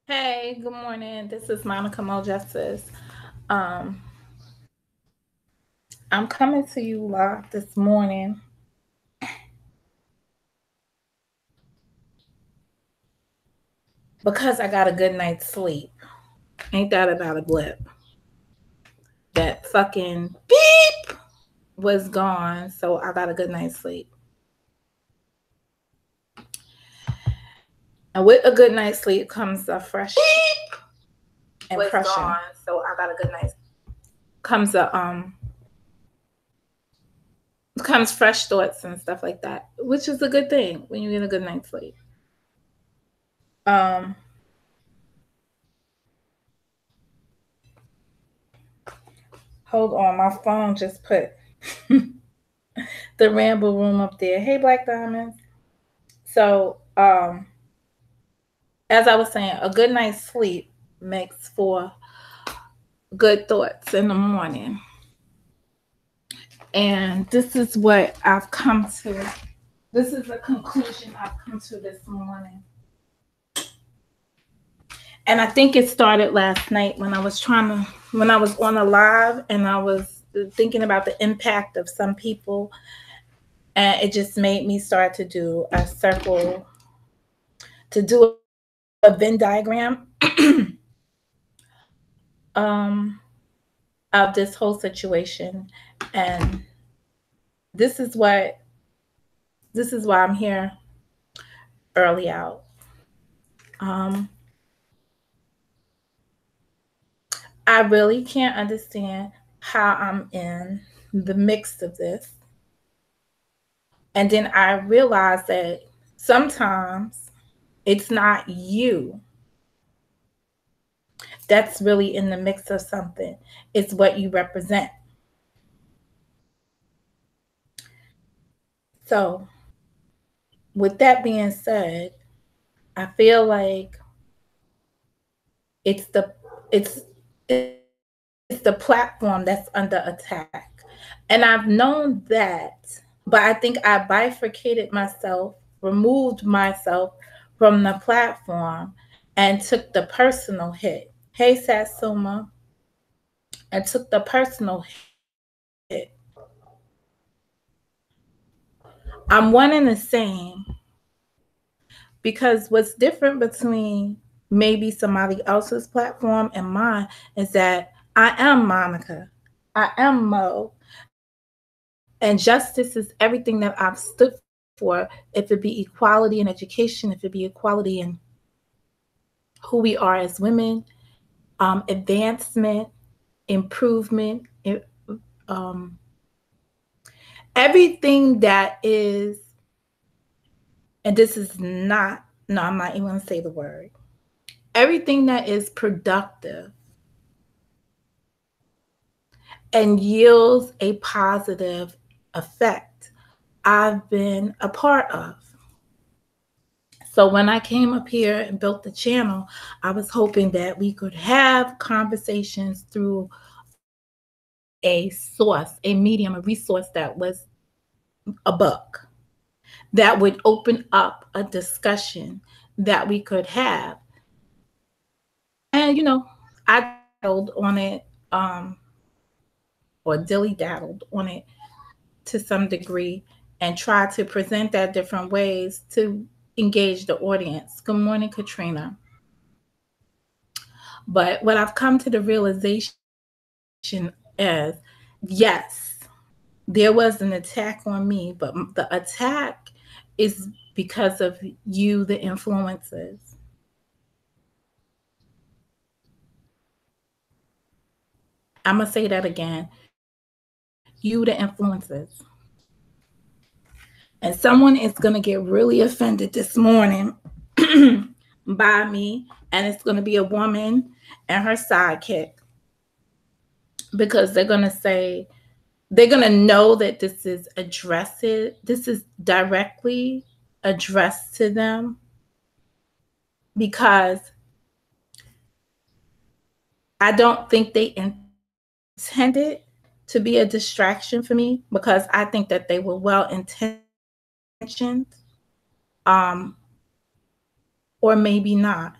Hey, good morning. This is Monica Mo Justice. Um, I'm coming to you live this morning because I got a good night's sleep. Ain't that about a blip? That fucking beep was gone, so I got a good night's sleep. And with a good night's sleep comes a fresh impression. Gone, so I got a good night's comes fresh thoughts and stuff like that, which is a good thing when you get a good night's sleep. Hold on, my phone just put the ramble room up there. Hey, Black Diamonds. So, as I was saying, a good night's sleep makes for good thoughts in the morning. And this is what I've come to. This is the conclusion I've come to this morning. And I think it started last night when I was on a live and I was thinking about the impact of some people. And it just made me start to do a circle, to do a Venn diagram of this whole situation. And this is why I'm here early out. I really can't understand how I'm in the mix of this. And then I realized that sometimes it's not you that's really in the mix of something. It's what you represent. So, with that being said, I feel like it's the platform that's under attack. And I've known that, but I think I bifurcated myself, removed myself from the platform, and took the personal hit. Hey, Satsuma. And took the personal hit. I'm one and the same because what's different between maybe somebody else's platform and mine is that I am Monica. I am Mo. And justice is everything that I've stood for, if it be equality in education, if it be equality in who we are as women, advancement, improvement, everything that is, and this is not, no, I'm not even going to say the word, everything that is productive and yields a positive effect, I've been a part of. So when I came up here and built the channel, I was hoping that we could have conversations through a source, a medium, a resource that was a book, that would open up a discussion that we could have. And, I daddled on it, or dilly-daddled on it to some degree, and tried to present that different ways to engage the audience. Good morning, Katrina. But what I've come to the realization is, yes, there was an attack on me, but the attack is because of you, the influencers. I'm going to say that again. You, the influencers. And someone is going to get really offended this morning by me, and it's going to be a woman and her sidekick, because they're going to say, they're going to know that this is directly addressed to them, because I don't think they intended to be a distraction for me, because I think that they were well intentioned, or maybe not.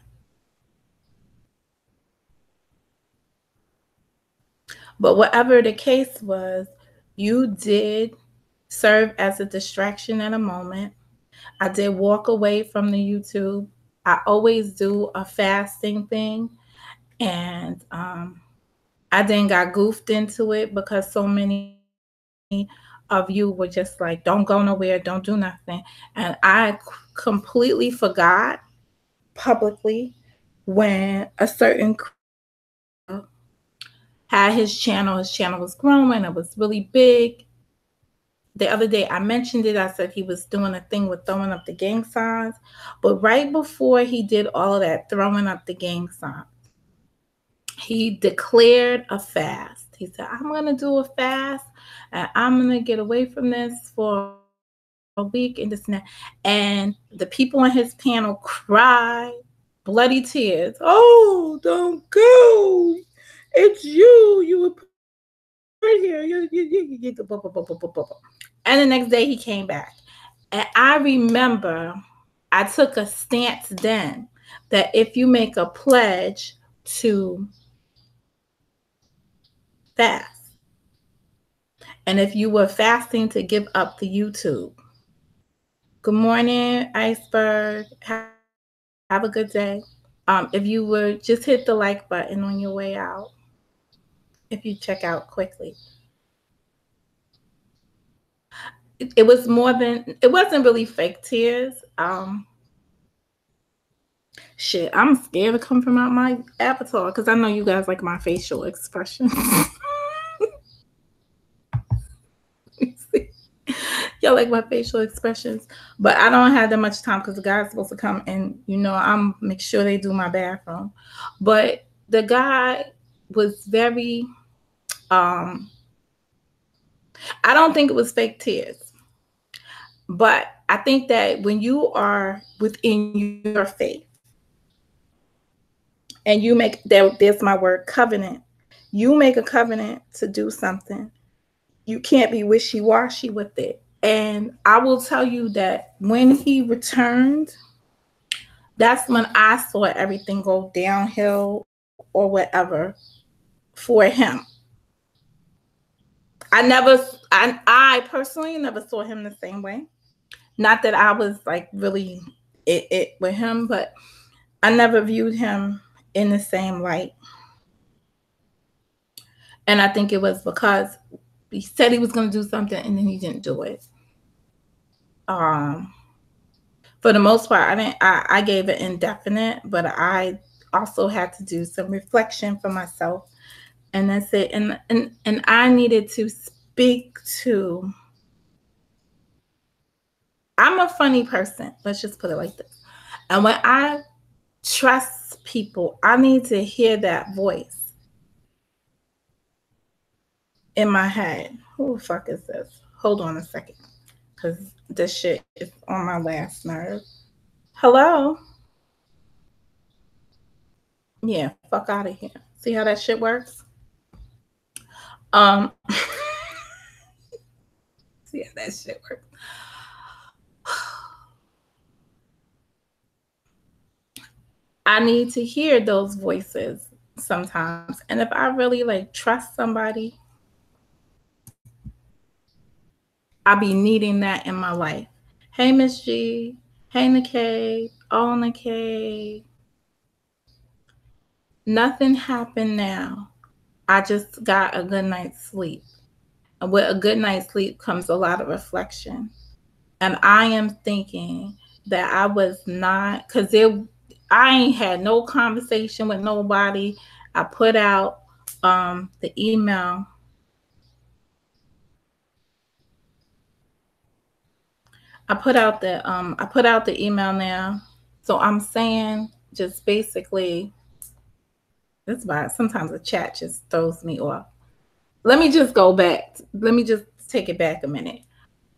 But whatever the case was, you did serve as a distraction at a moment. I did walk away from the YouTube. I always do a fasting thing. And I then got goofed into it because so many of you were just like, don't go nowhere, don't do nothing. And I completely forgot publicly when a certain creator had his channel. His channel was growing, it was really big. The other day I mentioned it. I said he was doing a thing with throwing up the gang signs. But right before he did all of that throwing up the gang signs, he declared a fast. He said, I'm going to do a fast and I'm going to get away from this for a week and this and that. And the people on his panel cried bloody tears. Oh, don't go. It's you. You were put here. And the next day he came back. And I remember I took a stance then that if you make a pledge to fast, and if you were fasting to give up the YouTube, good morning, Iceberg. Have a good day. If you would just hit the like button on your way out, if you check out quickly. It was more than, it wasn't really fake tears. Shit, I'm scared to come from out my avatar because I know you guys like my facial expressions. Y'all like my facial expressions, but I don't have that much time because the guy's supposed to come and I'm make sure they do my bathroom. But the guy was very I don't think it was fake tears, but I think that when you are within your faith and you make there's my word, covenant, you make a covenant to do something, you can't be wishy-washy with it. And I will tell you that when he returned, that's when I saw everything go downhill or whatever for him. I personally never saw him the same way. Not that I was like really it with him, but I never viewed him in the same light. And I think it was because he said he was going to do something and then he didn't do it. For the most part, I gave it indefinite, but I also had to do some reflection for myself. And that's it. And I needed to speak to, I'm a funny person. Let's just put it like this. And when I trust people, I need to hear that voice in my head. Who the fuck is this? Hold on a second. Because this shit is on my last nerve. Hello? Yeah, fuck out of here. See how that shit works? See how that shit works. I need to hear those voices sometimes. And if I really like trust somebody, I'll be needing that in my life. Hey, Miss G. Hey, Nikkei. Oh, Nikkei. Nothing happened now. I just got a good night's sleep. And with a good night's sleep comes a lot of reflection. And I am thinking that I was not, because I ain't had no conversation with nobody. I put out the email. I put out the email now. So I'm saying just basically, that's why sometimes the chat just throws me off. Let me just go back. Let me just take it back a minute.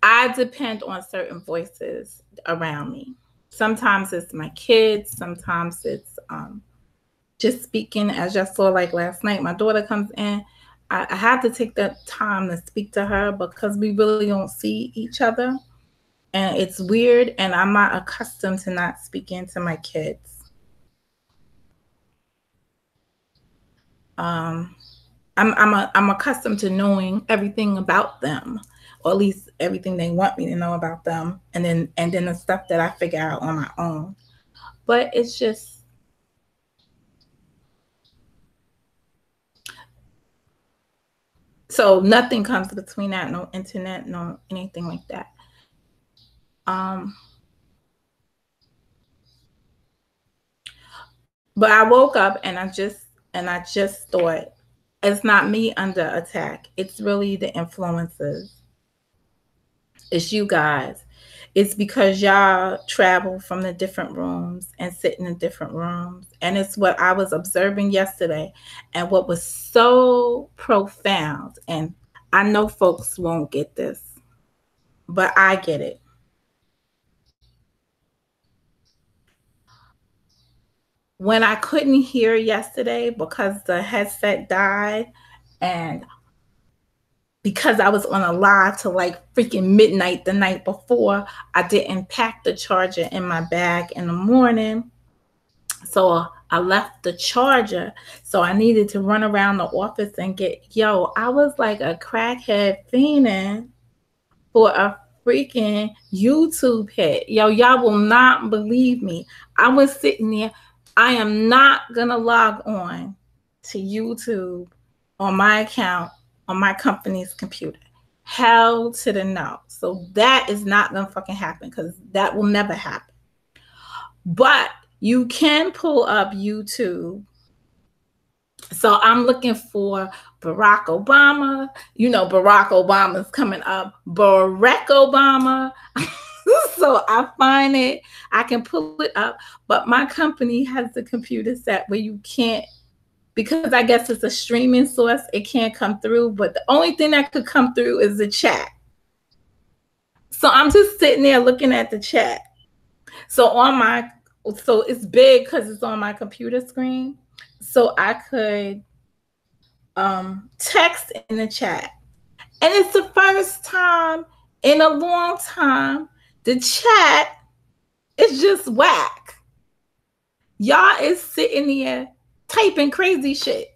I depend on certain voices around me. Sometimes it's my kids. Sometimes it's just speaking, as y'all saw like last night. My daughter comes in. I have to take the time to speak to her because we really don't see each other. And it's weird. And I'm not accustomed to not speaking to my kids. I'm accustomed to knowing everything about them, or at least everything they want me to know about them, and then the stuff that I figure out on my own. But it's just, so nothing comes between that, no internet, no anything like that. But I woke up and I just thought, it's not me under attack. It's really the influences. It's you guys. It's because y'all travel from the different rooms and sit in the different rooms. And it's what I was observing yesterday. And what was so profound, and I know folks won't get this, but I get it. When I couldn't hear yesterday because the headset died, and because I was on a live till like freaking midnight the night before, I didn't pack the charger in my bag in the morning. So I left the charger. So I needed to run around the office and I was like a crackhead fiending for a freaking YouTube hit. Y'all will not believe me. I was sitting there. I am not going to log on to YouTube on my account on my company's computer. Hell to the no. So that is not going to fucking happen, because that will never happen. But you can pull up YouTube. So I'm looking for Barack Obama. Barack Obama's coming up. Barack Obama. So I find it. I can pull it up. But my company has the computer set where you can't, because I guess it's a streaming source, it can't come through. But the only thing that could come through is the chat. So I'm just sitting there looking at the chat. So it's big because it's on my computer screen. So I could text in the chat. And it's the first time in a long time the chat is just whack. Y'all is sitting here typing crazy shit.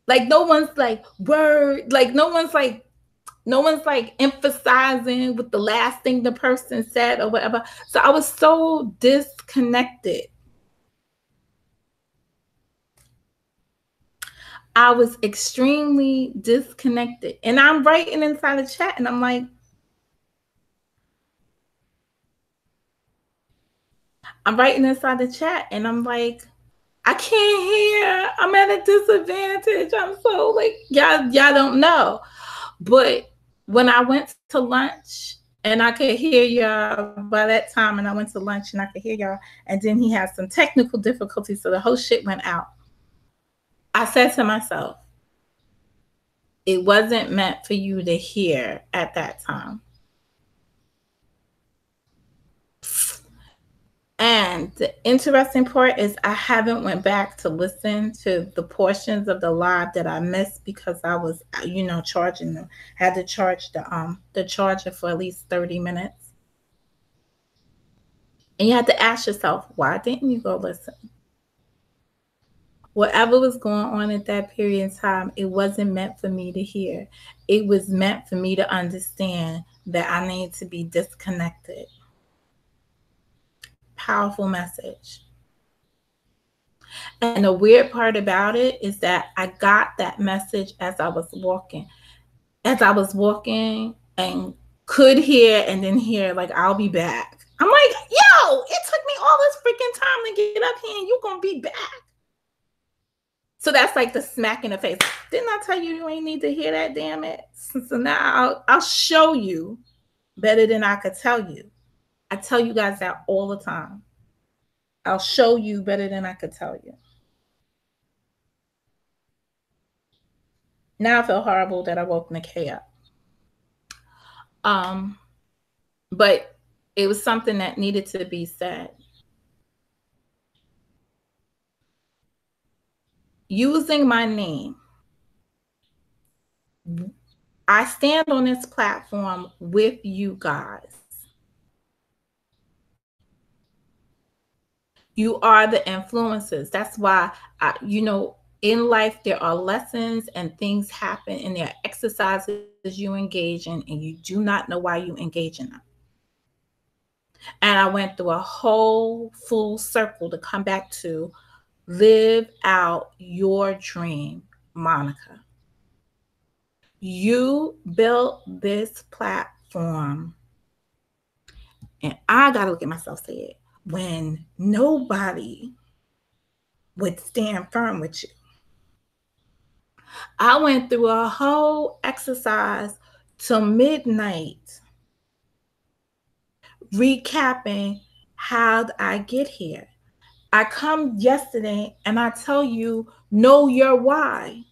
Like no one's like word, like no one's like emphasizing what the last thing the person said or whatever. So I was so disconnected. I was extremely disconnected. And I'm writing inside the chat and I'm like, I can't hear. I'm at a disadvantage. I'm so like, y'all don't know. But when I went to lunch and I could hear y'all by that time, and I went to lunch and I could hear y'all, and then he had some technical difficulties, so the whole shit went out. I said to myself, it wasn't meant for you to hear at that time. And the interesting part is I haven't went back to listen to the portions of the live that I missed because I was, charging them. Had to charge the charger for at least 30 minutes. And you have to ask yourself, why didn't you go listen? Whatever was going on at that period in time, it wasn't meant for me to hear. It was meant for me to understand that I need to be disconnected. Powerful message. And the weird part about it is that I got that message as I was walking. And could hear and then hear, like, I'll be back. I'm like, yo, it took me all this freaking time to get up here and you're going to be back. So that's like the smack in the face. Didn't I tell you ain't need to hear that, damn it? So now I'll show you better than I could tell you. I tell you guys that all the time. I'll show you better than I could tell you. Now I feel horrible that I woke Nikkei up. But it was something that needed to be said. Using my name, I stand on this platform with you guys. You are the influencers. That's why, in life, there are lessons and things happen, and there are exercises you engage in, and you do not know why you engage in them. And I went through a whole full circle to come back to live out your dream, Monica. You built this platform, and I got to look at myself say it, when nobody would stand firm with you. I went through a whole exercise till midnight recapping how I get here. I come yesterday and I tell you, know your why.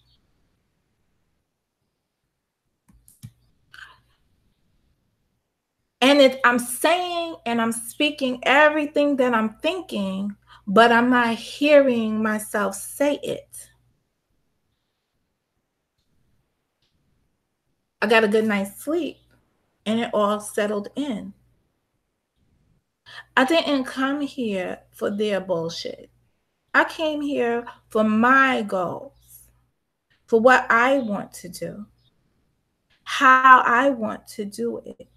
And I'm saying and I'm speaking everything that I'm thinking, but I'm not hearing myself say it. I got a good night's sleep and it all settled in. I didn't come here for their bullshit. I came here for my goals, for what I want to do, how I want to do it.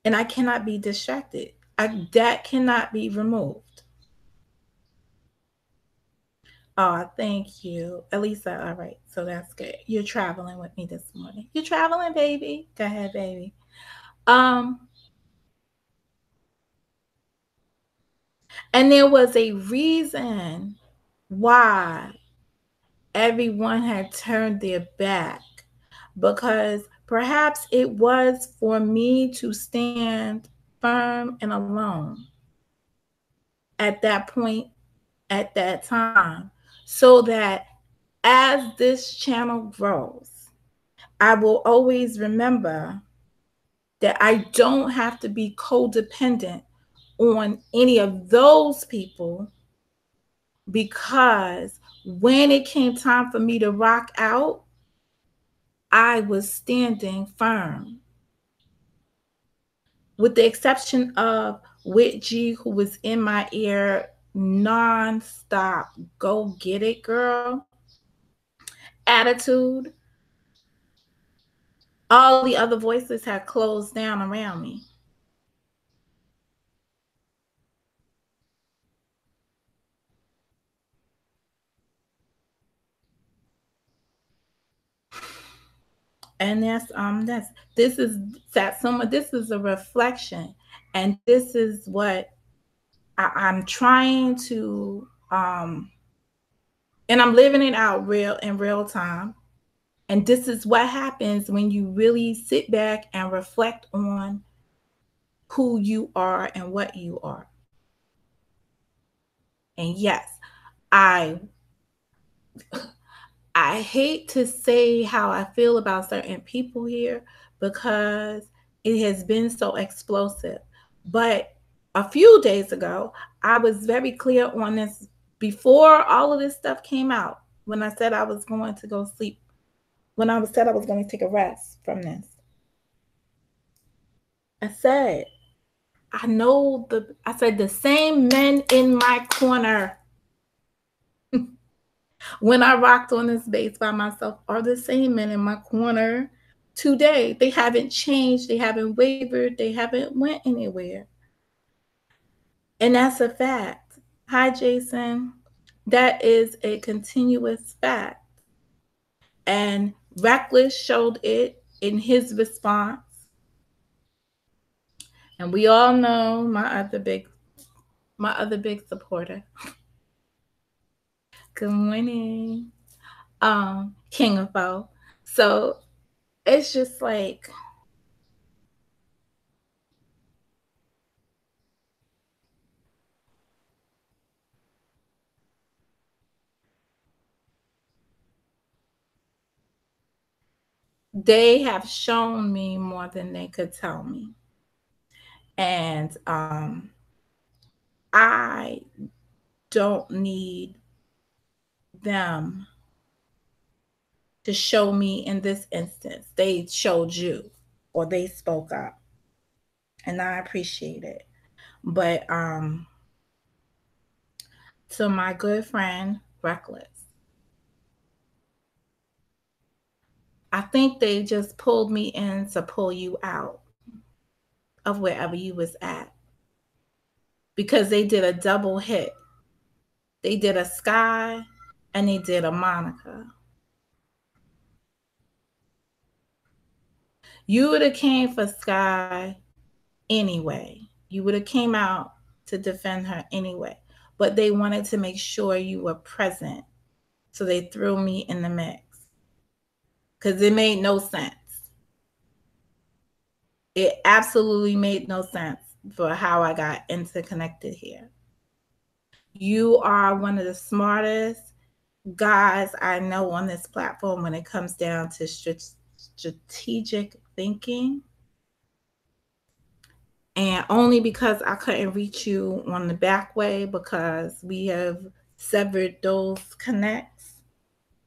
And I cannot be distracted. That cannot be removed. Oh, thank you. Elisa, all right. So that's good. You're traveling with me this morning. You're traveling, baby. Go ahead, baby. And there was a reason why everyone had turned their back, because perhaps it was for me to stand firm and alone at that point, at that time, so that as this channel grows, I will always remember that I don't have to be codependent on any of those people, because when it came time for me to rock out, I was standing firm. With the exception of Wit G, who was in my ear nonstop, go get it, girl, attitude. All the other voices had closed down around me. And this is Satsuma, this is a reflection, and this is what I'm trying to and I'm living it out in real time. And this is what happens when you really sit back and reflect on who you are and what you are. And yes, I hate to say how I feel about certain people here, because it has been so explosive. But a few days ago, I was very clear on this before all of this stuff came out, when I said I was going to go sleep, when I said I was going to take a rest from this. I said, I said the same men in my corner when I rocked on this base by myself are the same men in my corner today. They haven't changed, they haven't wavered, they haven't went anywhere. And that's a fact. Hi, Jason. That is a continuous fact. And Reckless showed it in his response. And we all know my other big supporter. Good morning. King of Bo. So it's just like, they have shown me more than they could tell me. And I don't need them to show me in this instance. They showed you, or they spoke up. And I appreciate it. But to my good friend, Reckless. I think they just pulled me in to pull you out of wherever you was at because they did a double hit. They did a Sky and they did a Monica. You would have came for Sky anyway. You would have came out to defend her anyway. But they wanted to make sure you were present. So they threw me in the mix. Because it made no sense. It absolutely made no sense for how I got interconnected here. You are one of the smartest guys I know on this platform when it comes down to strategic thinking. And only because I couldn't reach you on the back way because we have severed those connects,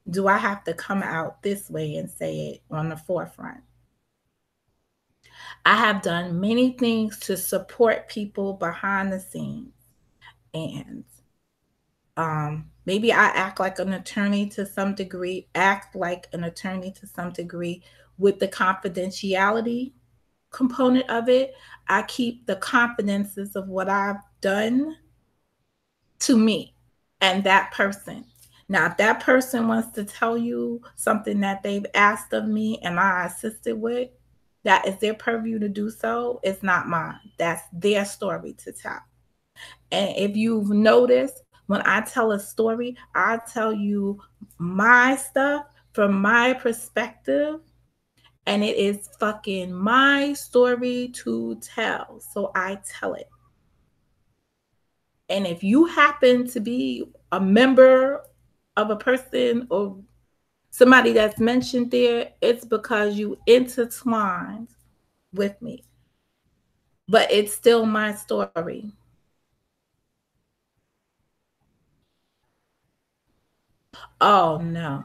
do I have to come out this way and say it on the forefront. I have done many things to support people behind the scenes. And maybe I act like an attorney to some degree, with the confidentiality component of it. I keep the confidences of what I've done to me and that person. Now, if that person wants to tell you something that they've asked of me and I assisted with, that is their purview to do so. It's not mine. That's their story to tell. And if you've noticed, when I tell a story, I tell you my stuff from my perspective, and it is fucking my story to tell. So I tell it. And if you happen to be a member of a person or somebody that's mentioned there, it's because you intertwined with me. But it's still my story. Oh no.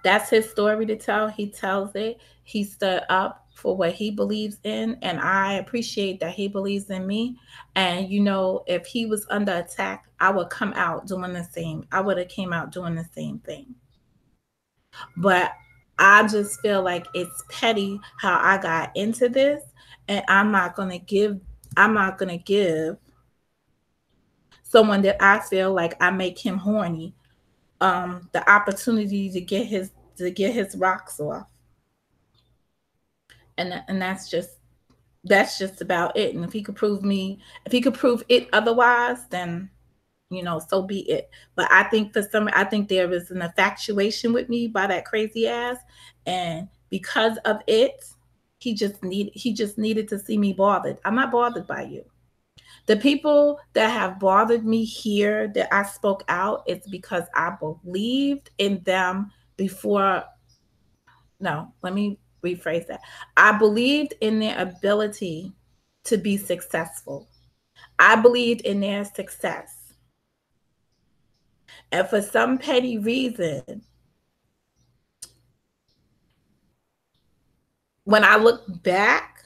That's his story to tell. He tells it. He stood up for what he believes in, and I appreciate that he believes in me. And you know, if he was under attack, I would come out doing the same. I would have came out doing the same thing. But I just feel like it's petty how I got into this, and I'm not gonna give someone that I feel like I make him horny the opportunity to get his rocks off. And that's just about it. And if he could prove it otherwise, then so be it. But I think I think there is an infatuation with me by that crazy ass, and because of it, he just needed to see me bothered. I'm not bothered by you. The people that have bothered me here that I spoke out, it's because I believed in them before. No, let me rephrase that. I believed in their ability to be successful. I believed in their success. And for some petty reason, when I look back,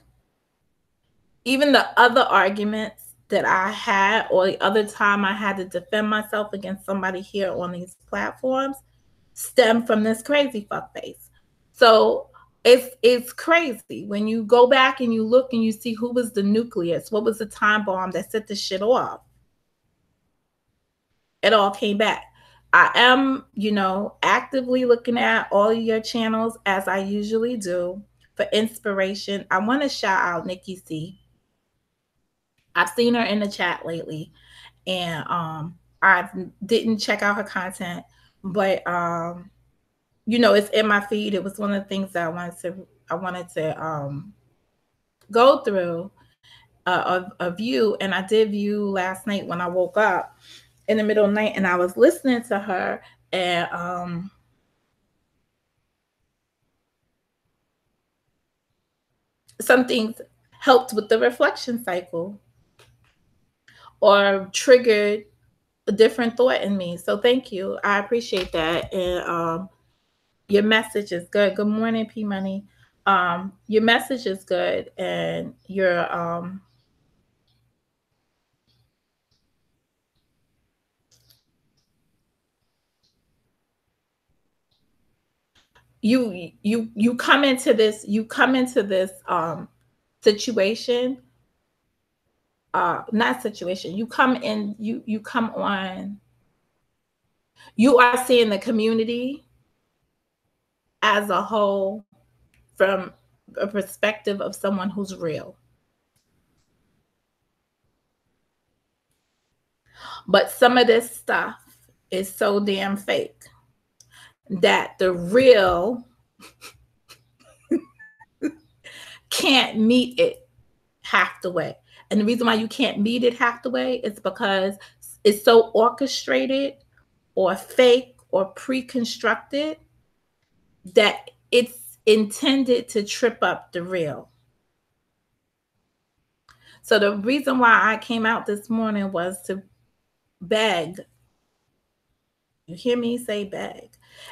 even the other arguments that I had, or the other time I had to defend myself against somebody here on these platforms, stem from this crazy fuck face. So it's crazy when you go back and you look and you see who was the nucleus, what was the time bomb that set this shit off. It all came back. I am, actively looking at all of your channels as I usually do for inspiration. I want to shout out Nikki C. I've seen her in the chat lately, and I didn't check out her content, but it's in my feed. It was one of the things that I wanted to go through a view, and I did view last night when I woke up in the middle of the night, and I was listening to her, and some things helped with the reflection cycle or triggered a different thought in me. So thank you. I appreciate that. And your message is good. Good morning, P Money. Your message is good, and you come into this situation, not situation, you come in, you come on, you are seeing the community as a whole from a perspective of someone who's real. But some of this stuff is so damn fake that the real can't meet it half the way. And the reason why you can't meet it half the way is because it's so orchestrated or fake or pre-constructed that it's intended to trip up the real. So the reason why I came out this morning was to beg. You hear me say beg?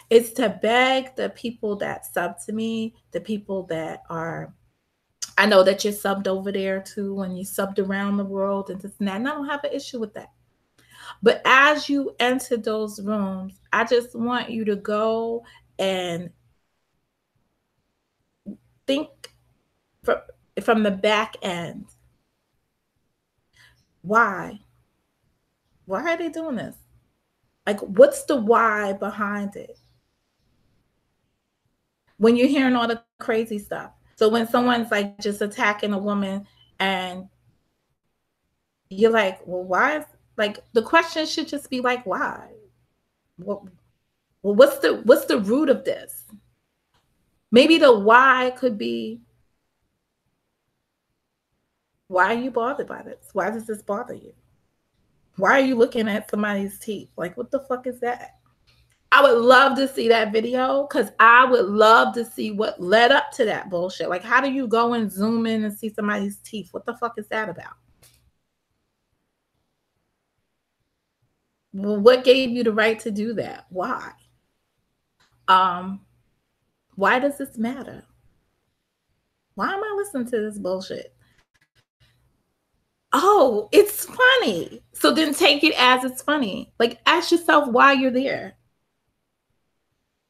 It's to beg the people that sub to me, the people that are, I know that you're subbed over there too, and you subbed around the world and this and that, and I don't have an issue with that. But as you enter those rooms, I just want you to go and think from the back end. Why? Why are they doing this? Like, what's the why behind it? When you're hearing all the crazy stuff. So when someone's like just attacking a woman and you're like, well, why is, like, the question should just be like, why? Well, what's the root of this? Maybe the why could be, why are you bothered by this? Why does this bother you? Why are you looking at somebody's teeth? Like, what the fuck is that? I would love to see that video because I would love to see what led up to that bullshit. Like, how do you go and zoom in and see somebody's teeth? What the fuck is that about? Well, what gave you the right to do that? Why? Why does this matter? Why am I listening to this bullshit? Oh, it's funny. So then take it as it's funny. Like, ask yourself why you're there.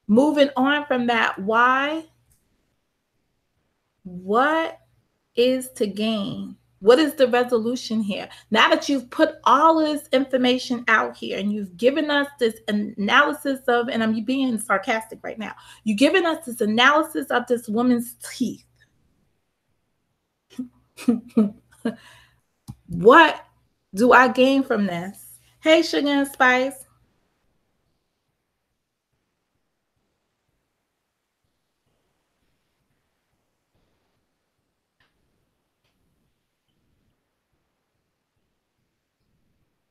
Moving on from that, why? What is to gain? What is the resolution here? Now that you've put all of this information out here and you've given us this analysis of, and I'm being sarcastic right now, you've given us this analysis of this woman's teeth. What do I gain from this? Hey, Sugar and Spice.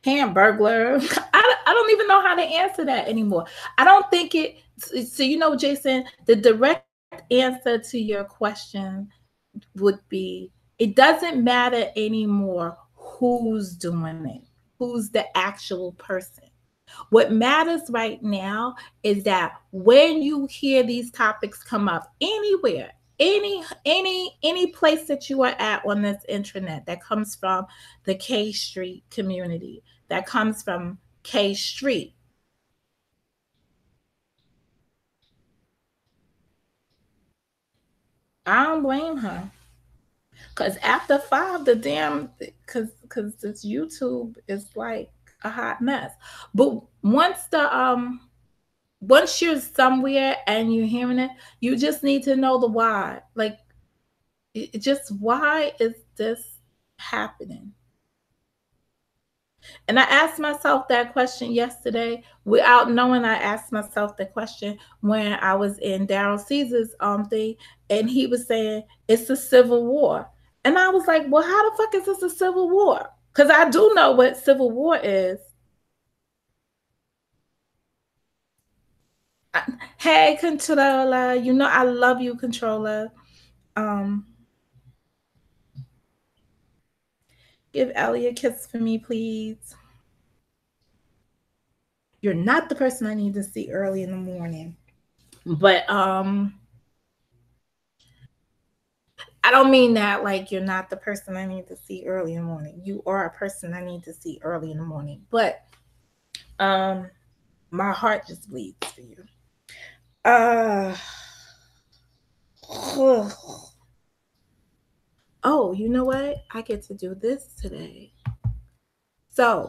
Hamburglar. I don't even know how to answer that anymore. I don't think it. So, you know, Jason, the direct answer to your question would be, it doesn't matter anymore who's doing it, who's the actual person. What matters right now is that when you hear these topics come up anywhere, any place that you are at on this internet that comes from the K Street community, that comes from K Street, I don't blame her. Cause after 5, the damn, cause this YouTube is like a hot mess. But once you're somewhere and you're hearing it, you just need to know the why. Like, just why is this happening? And I asked myself that question yesterday without knowing. I asked myself the question when I was in Daryl Caesar's thing, and he was saying it's a civil war. And I was like, well, how the fuck is this a civil war? Because I do know what civil war is. Hey, Controller, you know I love you, Controller. Give Ellie a kiss for me, please. You're not the person I need to see early in the morning. But I don't mean that like you're not the person I need to see early in the morning. You are a person I need to see early in the morning. But my heart just bleeds for you. Oh, you know what? I get to do this today. So,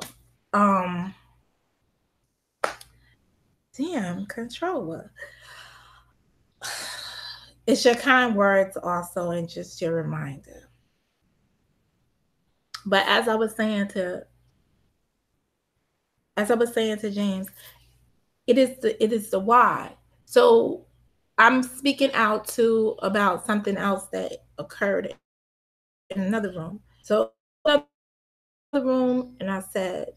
damn, controller. It's your kind words also, and just your reminder. But as I was saying to James, it is the why. So I'm speaking out to about something else that occurred in another room. So another room, and I said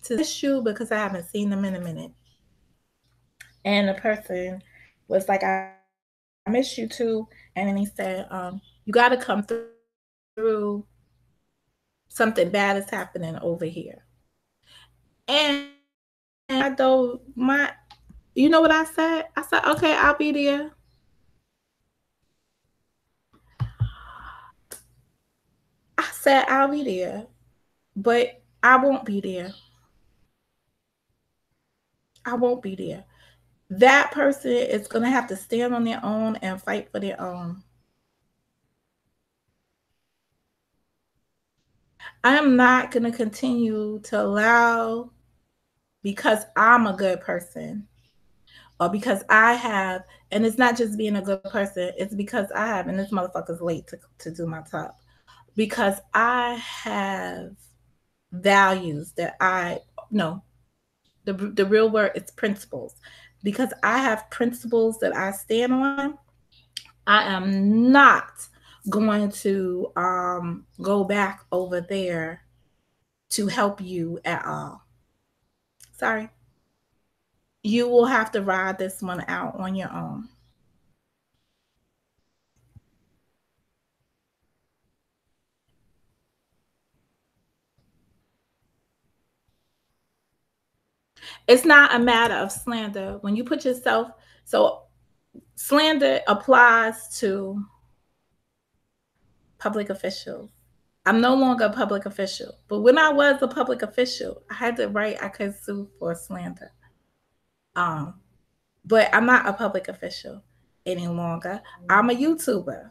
to this shoe because I haven't seen them in a minute. And the person was like, I miss you too. And then he said, you got to come through. Something bad is happening over here. And I told you know what I said? I said, okay, I'll be there. I said, I'll be there, but I won't be there. I won't be there. That person is going to have to stand on their own and fight for their own. I am not going to continue to allow, because I'm a good person, or because I have, and it's not just being a good person, it's because I have, and this motherfucker's late to do my top, because I have values that no, the real word is principles. Because I have principles that I stand on, I am not going to go back over there to help you at all. Sorry. You will have to ride this one out on your own. It's not a matter of slander. When you put yourself, so slander applies to public officials. I'm no longer a public official, but when I was a public official, I had to write I could sue for slander. Um, but I'm not a public official any longer. I'm a YouTuber.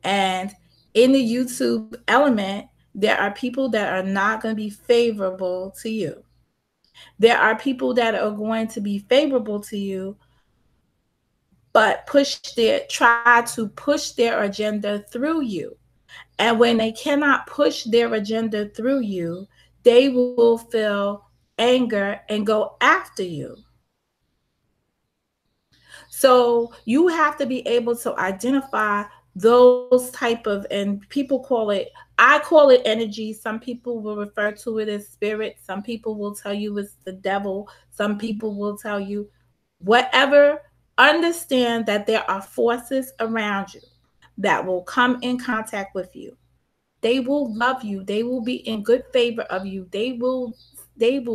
And in the YouTube element, there are people that are not going to be favorable to you. There are people that are going to be favorable to you, but try to push their agenda through you. And when they cannot push their agenda through you, they will feel anger and go after you. So you have to be able to identify those type of, and people call it, I call it energy. Some people will refer to it as spirit. Some people will tell you it's the devil. Some people will tell you whatever. Understand that there are forces around you that will come in contact with you. They will love you. They will be in good favor of you. They will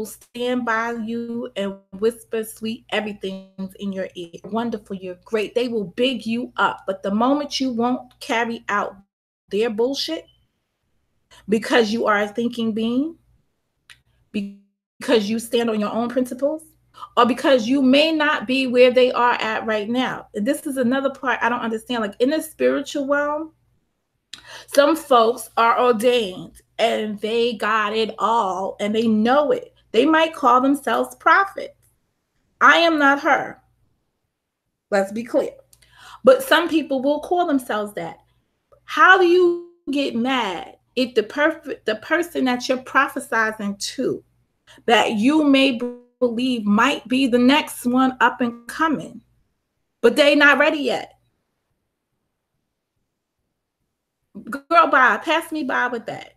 stand by you and whisper sweet everything in your ear. Wonderful, you're great. They will big you up. But the moment you won't carry out their bullshit because you are a thinking being, because you stand on your own principles, or because you may not be where they are at right now. This is another part I don't understand. Like in the spiritual realm, some folks are ordained and they got it all and they know it. They might call themselves prophets. I am not her. Let's be clear. But some people will call themselves that. How do you get mad if the person that you're prophesizing to, that you may believe might be the next one up and coming, but they not ready yet? Girl, bye. Pass me by with that.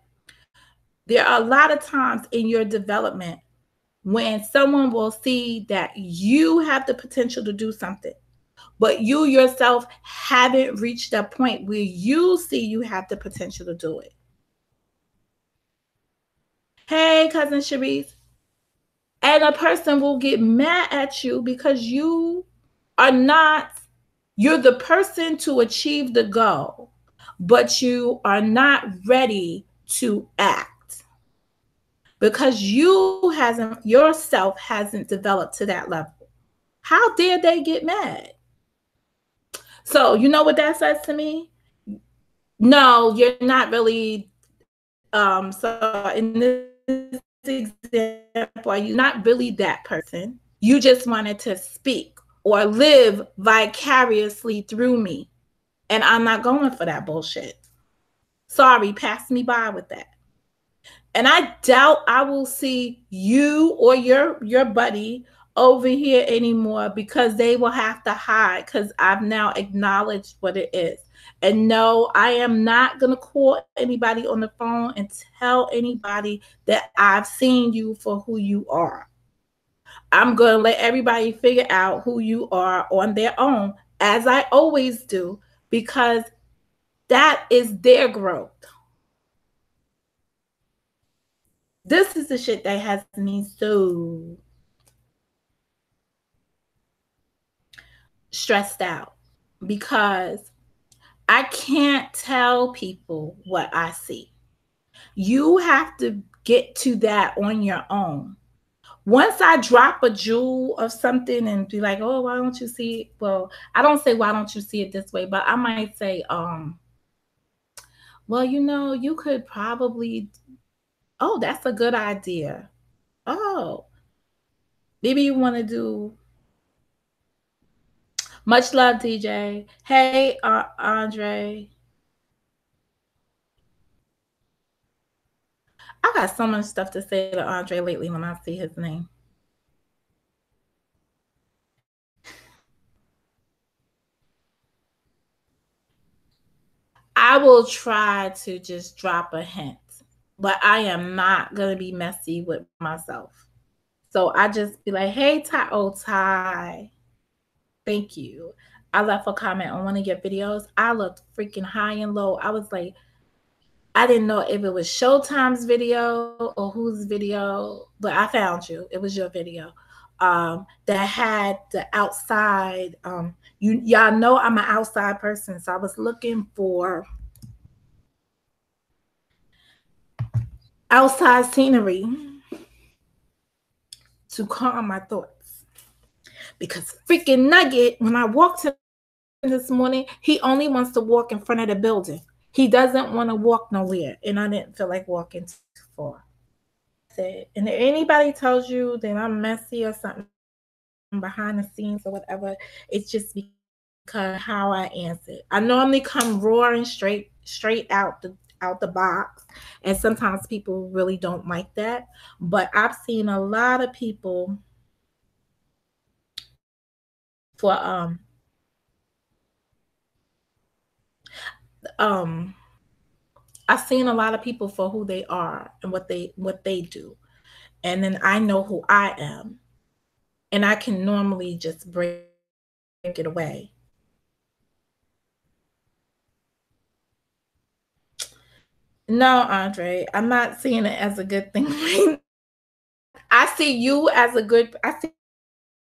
There are a lot of times in your development when someone will see that you have the potential to do something, but you yourself haven't reached that point where you see you have the potential to do it. Hey, cousin Sharice. And a person will get mad at you because you're the person to achieve the goal, but you are not ready to act because yourself hasn't developed to that level. How dare they get mad? So you know what that says to me? No, you're not really. So in this example, you're not really that person. You just wanted to speak or live vicariously through me, and I'm not going for that bullshit. Sorry, pass me by with that. And I doubt I will see you or your buddy over here anymore, because they will have to hide, because I've now acknowledged what it is. And no, I am not going to call anybody on the phone and tell anybody that I've seen you for who you are. I'm going to let everybody figure out who you are on their own, as I always do, because that is their growth. This is the shit that has me so stressed out, because I can't tell people what I see. You have to get to that on your own. Once I drop a jewel of something and be like, oh, why don't you see it? Well, I don't say why don't you see it this way, but I might say, well, you could probably, oh, that's a good idea. Oh, maybe you want to do. Much love, DJ. Hey, Andre. I got so much stuff to say to Andre lately when I see his name. I will try to just drop a hint, but I am not going to be messy with myself. So I just be like, hey, Ty. Oh, Ty. Thank you. I left a comment on one of your videos. I looked freaking high and low. I was like, I didn't know if it was Showtime's video or whose video, but I found you. It was your video. That had the outside. Y'all know I'm an outside person, so I was looking for outside scenery to calm my thoughts. Because freaking Nugget, when I walked in this morning, he only wants to walk in front of the building. He doesn't want to walk nowhere, and I didn't feel like walking too far. And if anybody tells you that I'm messy or something behind the scenes or whatever, it's just because how I answer. I normally come roaring straight out the box, and sometimes people really don't like that. But I've seen a lot of people for I've seen a lot of people for who they are and what they do. And then I know who I am. And I can normally just break it away. No, Andre, I'm not seeing it as a good thing. I see you as I see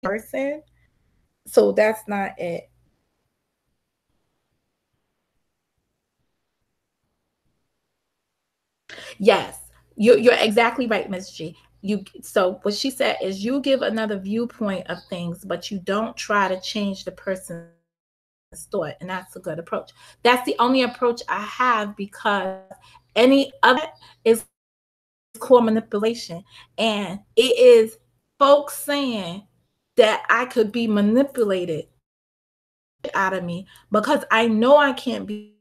person. So that's not it. Yes, you're exactly right, Miss G. So what she said is you give another viewpoint of things, but you don't try to change the person's thought, and that's a good approach. That's the only approach I have, because any other is called manipulation, and it is folks saying that I could be manipulated out of me, because I know I can't be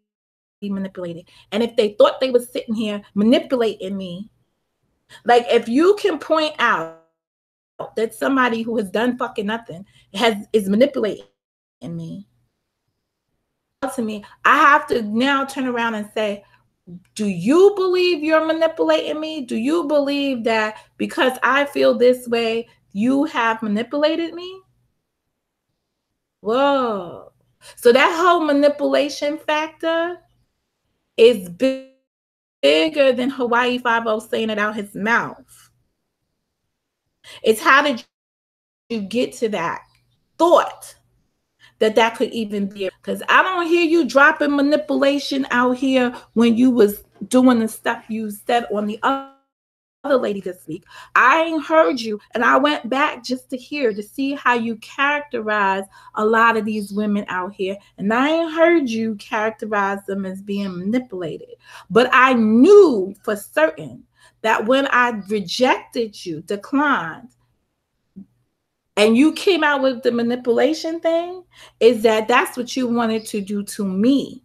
manipulated. And if they thought they were sitting here manipulating me, like if you can point out that somebody who has done fucking nothing is manipulating me, to me, I have to now turn around and say, do you believe you're manipulating me? Do you believe that because I feel this way, you have manipulated me? Whoa. So that whole manipulation factor is bigger than Hawaii 5 saying it out his mouth. It's how did you get to that thought that could even be, because I don't hear you dropping manipulation out here when you was doing the stuff you said on the other lady this week, I ain't heard you, and I went back just to hear, to see how you characterize a lot of these women out here, and I ain't heard you characterize them as being manipulated. But I knew for certain that when I rejected you, declined, and you came out with the manipulation thing, is that that's what you wanted to do to me.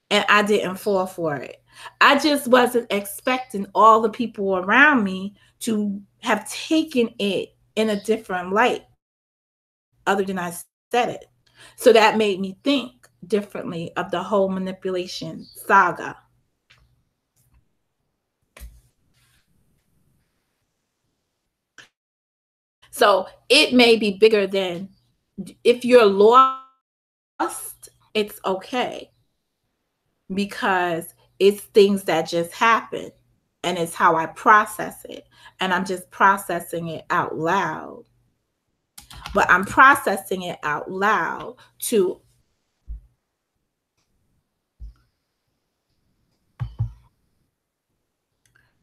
And I didn't fall for it. I just wasn't expecting all the people around me to have taken it in a different light, other than I said it. So that made me think differently of the whole manipulation saga. So it may be bigger than, if you're lost, it's okay, because it's things that just happen, and it's how I process it. And I'm just processing it out loud. But I'm processing it out loud to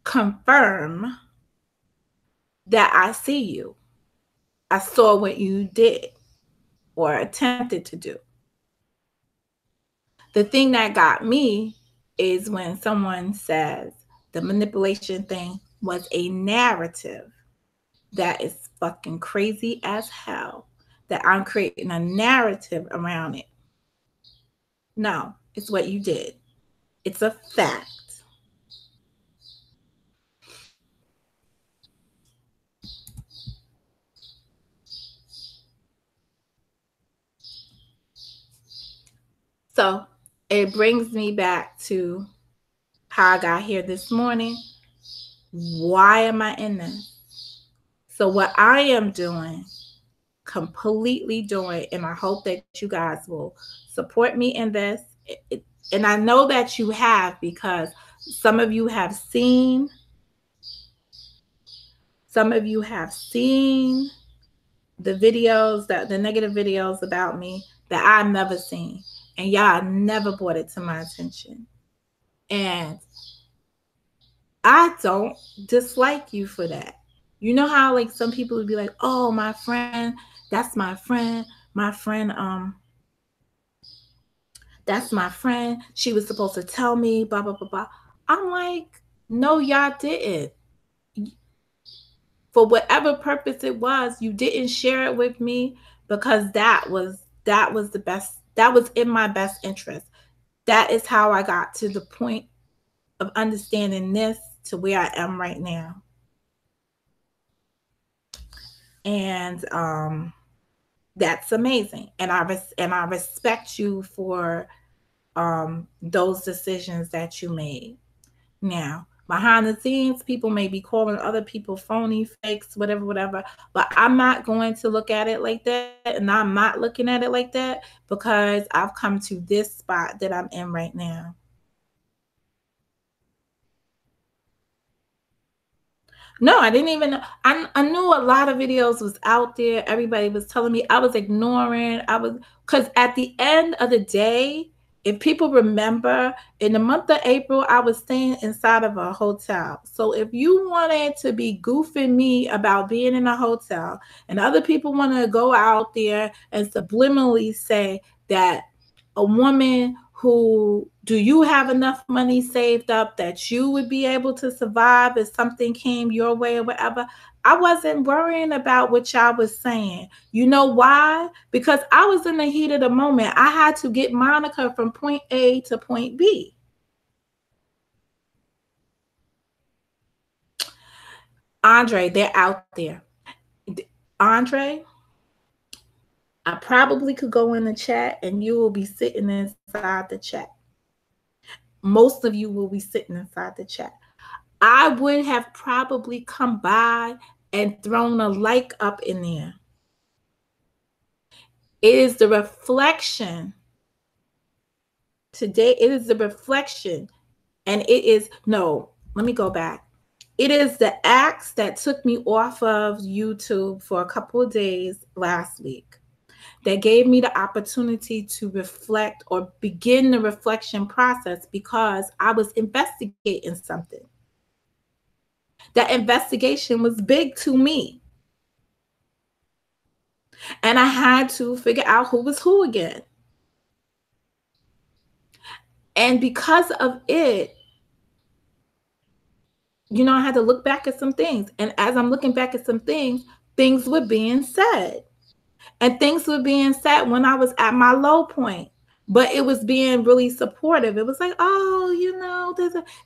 confirm that I see you. I saw what you did or attempted to do. The thing that got me is when someone says the manipulation thing was a narrative. That is fucking crazy as hell, that I'm creating a narrative around it. No, it's what you did. It's a fact. So it brings me back to how I got here this morning. Why am I in this? So what I am doing, completely doing, and I hope that you guys will support me in this. And I know that you have, because some of you have seen the videos, the negative videos about me that I've never seen, and y'all never brought it to my attention. And I don't dislike you for that. You know how like some people would be like, oh, my friend, that's my friend, that's my friend, she was supposed to tell me, blah, blah, blah, blah. I'm like, no, y'all didn't. For whatever purpose it was, you didn't share it with me, because that was the best, that was in my best interest. That is how I got to the point of understanding this to where I am right now. And that's amazing. And I respect you for those decisions that you made. Now, behind the scenes, people may be calling other people phony, fakes, whatever, but I'm not going to look at it like that, and I'm not looking at it like that, because I've come to this spot that I'm in right now. No, I didn't even know. I knew a lot of videos was out there. Everybody was telling me. I was ignoring. Because at the end of the day, if people remember, in the month of April, I was staying inside of a hotel. So if you wanted to be goofing me about being in a hotel, and other people want to go out there and subliminally say that a woman who, do you have enough money saved up that you would be able to survive if something came your way or whatever, I wasn't worrying about what y'all was saying. You know why? Because I was in the heat of the moment. I had to get Monica from point A to point B. Andre, they're out there. Andre, I probably could go in the chat and you will be sitting inside the chat. Most of you will be sitting inside the chat. I would have probably come by and thrown a like up in there. It is the reflection. Today, it is the reflection. And it is, no, let me go back. It is the acts that took me off of YouTube for a couple of days last week that gave me the opportunity to reflect or begin the reflection process, because I was investigating something. That investigation was big to me. And I had to figure out who was who again. And because of it, you know, I had to look back at some things. And as I'm looking back at some things were being said. And things were being said when I was at my low point. But it was being really supportive. It was like, oh, you know,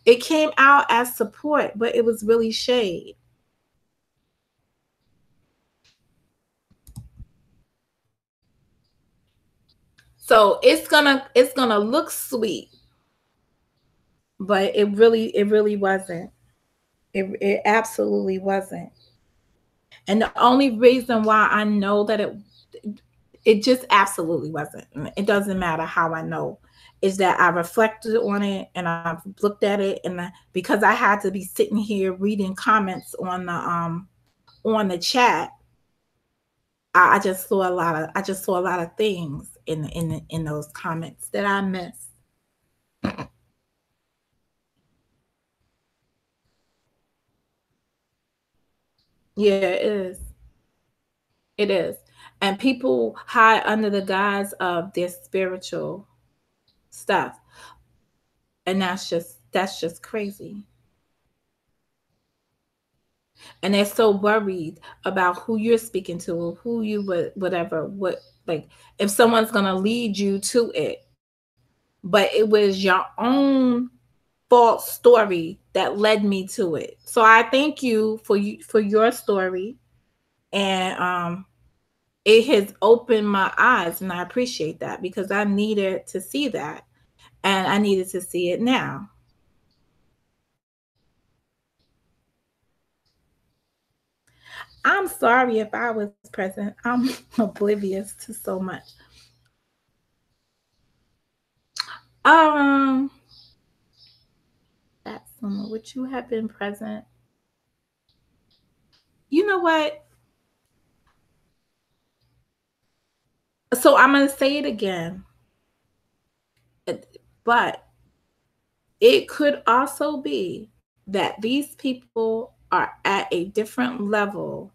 it came out as support, but it was really shade. So it's gonna look sweet, but it really wasn't. It absolutely wasn't. And the only reason why I know that it just absolutely wasn't. It doesn't matter how I know. Is that I reflected on it and I've looked at it, and because I had to be sitting here reading comments on the chat, I just saw a lot of things in those comments that I missed. Yeah, it is. It is. And people hide under the guise of their spiritual stuff. And that's just crazy. And they're so worried about who you're speaking to, or who you would, whatever, like if someone's gonna lead you to it. But it was your own false story that led me to it. So I thank you for your story. And it has opened my eyes, and I appreciate that, because I needed to see that, and I needed to see it now. I'm sorry if I was present. I'm oblivious to so much. That's someone. Would you have been present? You know what? So I'm gonna say it again, but it could also be that these people are at a different level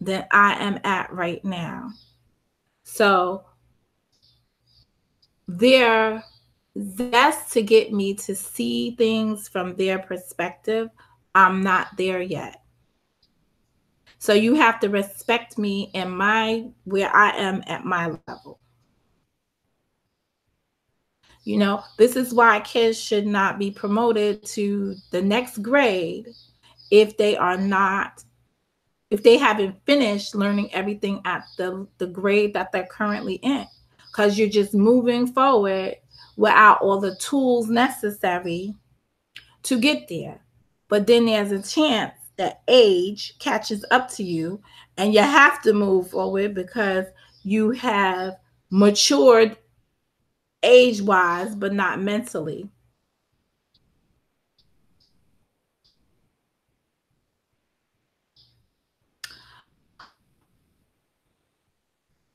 than I am at right now. So their zest to get me to see things from their perspective, I'm not there yet. So you have to respect me in where I am at my level. You know, this is why kids should not be promoted to the next grade if they haven't finished learning everything at the grade that they're currently in, because you're just moving forward without all the tools necessary to get there. But then there's a chance that age catches up to you, and you have to move forward because you have matured age-wise, but not mentally.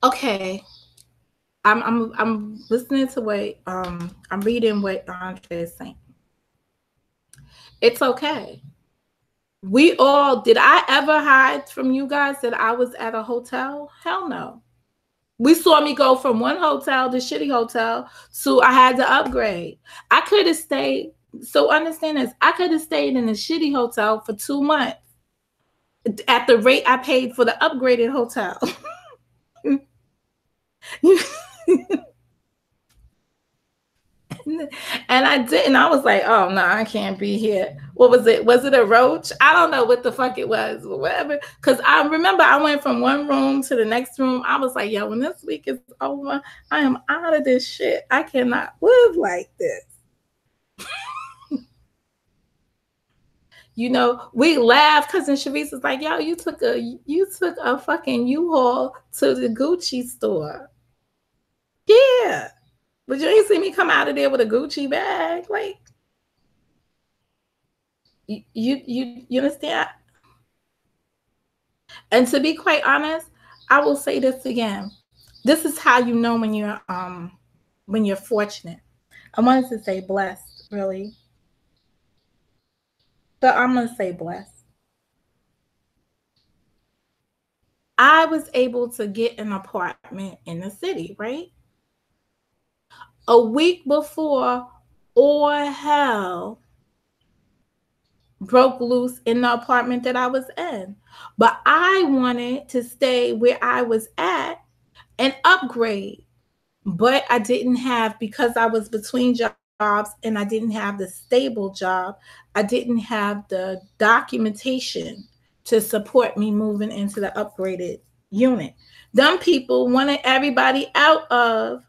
Okay. I'm listening to what I'm reading what Andre is saying. It's okay. Did I ever hide from you guys that I was at a hotel? Hell no. We saw me go from one hotel, the shitty hotel, to I had to upgrade. I could have stayed. So understand this. I could have stayed in the shitty hotel for 2 months at the rate I paid for the upgraded hotel. And I didn't. I was like, oh no, I can't be here. What was it? Was it a roach? I don't know what the fuck it was, or whatever. Because I remember I went from one room to the next room. I was like, yo, when this week is over, I am out of this shit. I cannot live like this. You know, we laughed. Cousin Sharice was like, yo, you took a fucking U-Haul to the Gucci store. Yeah. But you ain't see me come out of there with a Gucci bag. Like, you understand? And to be quite honest, I will say this again. This is how you know when you're fortunate. I wanted to say blessed, really. But I'm gonna say blessed. I was able to get an apartment in the city, right? A week before, all hell broke loose in the apartment that I was in. But I wanted to stay where I was at and upgrade. But I didn't have, because I was between jobs and I didn't have the stable job, I didn't have the documentation to support me moving into the upgraded unit. Them people wanted everybody out of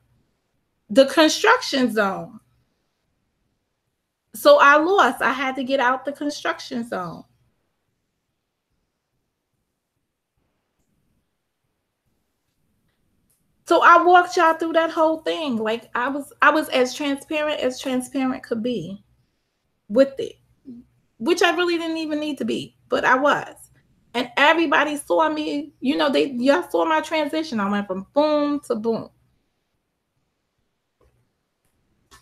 the construction zone. So I lost. I had to get out the construction zone. So I walked y'all through that whole thing. Like I was as transparent could be with it, which I really didn't even need to be, but I was. And everybody saw me, y'all saw my transition. I went from boom to boom.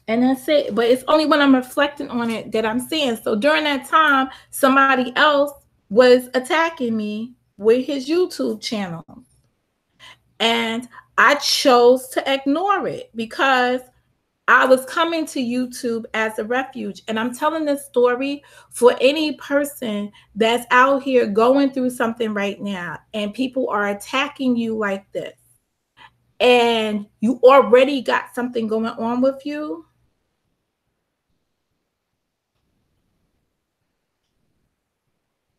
And that's it. But it's only when I'm reflecting on it that I'm seeing. So during that time, somebody else was attacking me with his YouTube channel. And I chose to ignore it because I was coming to YouTube as a refuge. And I'm telling this story for any person that's out here going through something right now and people are attacking you like this. And you already got something going on with you.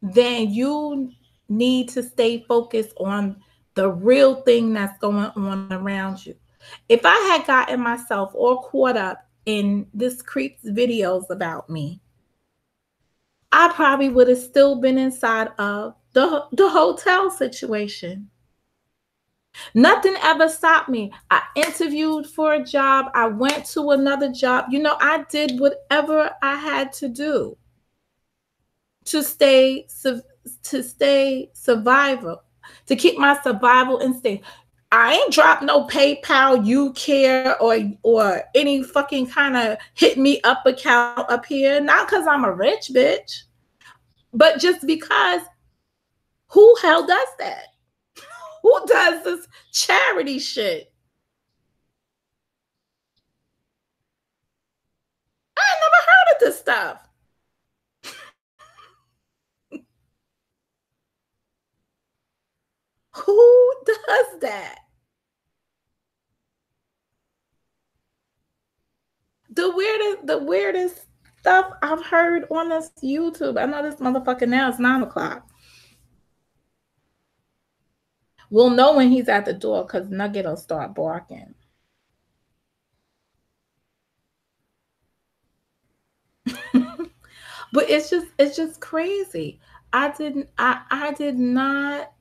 Then you need to stay focused on the real thing that's going on around you. If I had gotten myself all caught up in this creep's videos about me, I probably would have still been inside of the hotel situation. Nothing ever stopped me. I interviewed for a job. I went to another job. I did whatever I had to do to stay survival, to keep my survival instinct. I ain't dropped no PayPal, you care, or any fucking kind of hit me up account up here. Not because I'm a rich bitch, but just because who hell does that? Who does this charity shit? I never heard of this stuff. Who does that? The weirdest stuff I've heard on this YouTube. I know this motherfucker now is 9 o'clock. We'll know when he's at the door because Nugget will start barking. But it's just crazy. I did not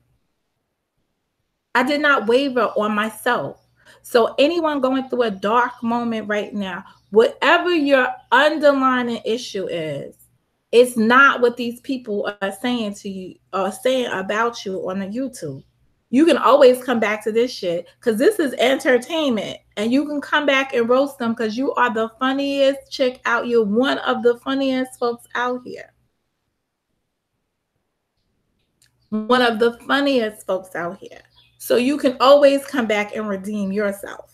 waver on myself. So anyone going through a dark moment right now, whatever your underlying issue is, it's not what these people are saying to you or saying about you on the YouTube. You can always come back to this shit because this is entertainment, and you can come back and roast them because you are the funniest chick out. You're one of the funniest folks out here. One of the funniest folks out here. So you can always come back and redeem yourself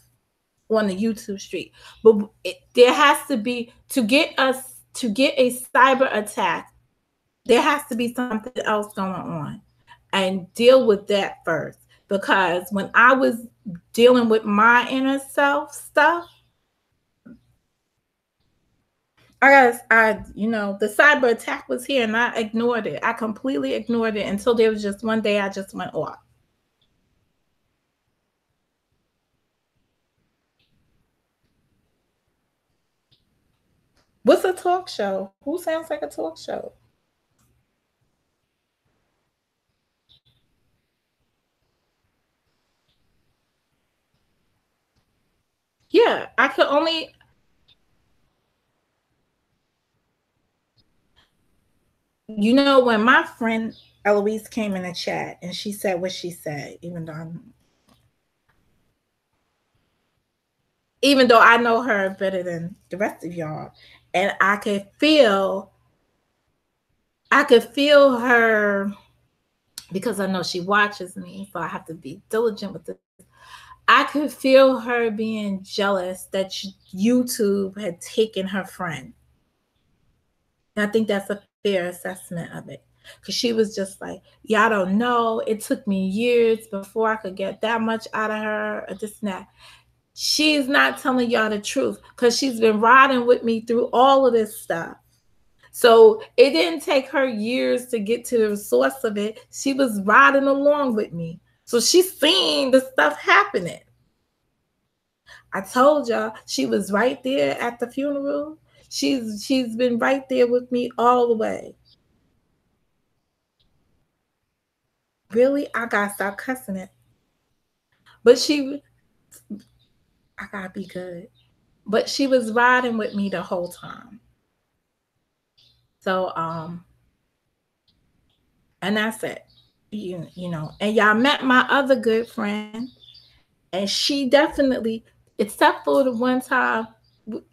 on the YouTube street. But there has to be, to get a cyber attack, there has to be something else going on, and deal with that first. Because when I was dealing with my inner self stuff, the cyber attack was here and I ignored it. I completely ignored it until there was just one day I just went off. What's a talk show? Who sounds like a talk show? Yeah, I could only. When my friend Eloise came in the chat and she said what she said, even though I know her better than the rest of y'all, and I could feel her because I know she watches me, so I have to be diligent with this. I could feel her being jealous that YouTube had taken her friend. And I think that's a fair assessment of it. Because she was just like, y'all don't know. It took me years before I could get that much out of her, or this and that. She's not telling y'all the truth because she's been riding with me through all of this stuff. So it didn't take her years to get to the source of it. She was riding along with me. So she's seen the stuff happening. I told y'all she was right there at the funeral. She's been right there with me all the way. Really, I gotta stop cussing it. But I gotta be good. But she was riding with me the whole time. So and that's it. You know, and y'all met my other good friend, and she definitely, except for the one time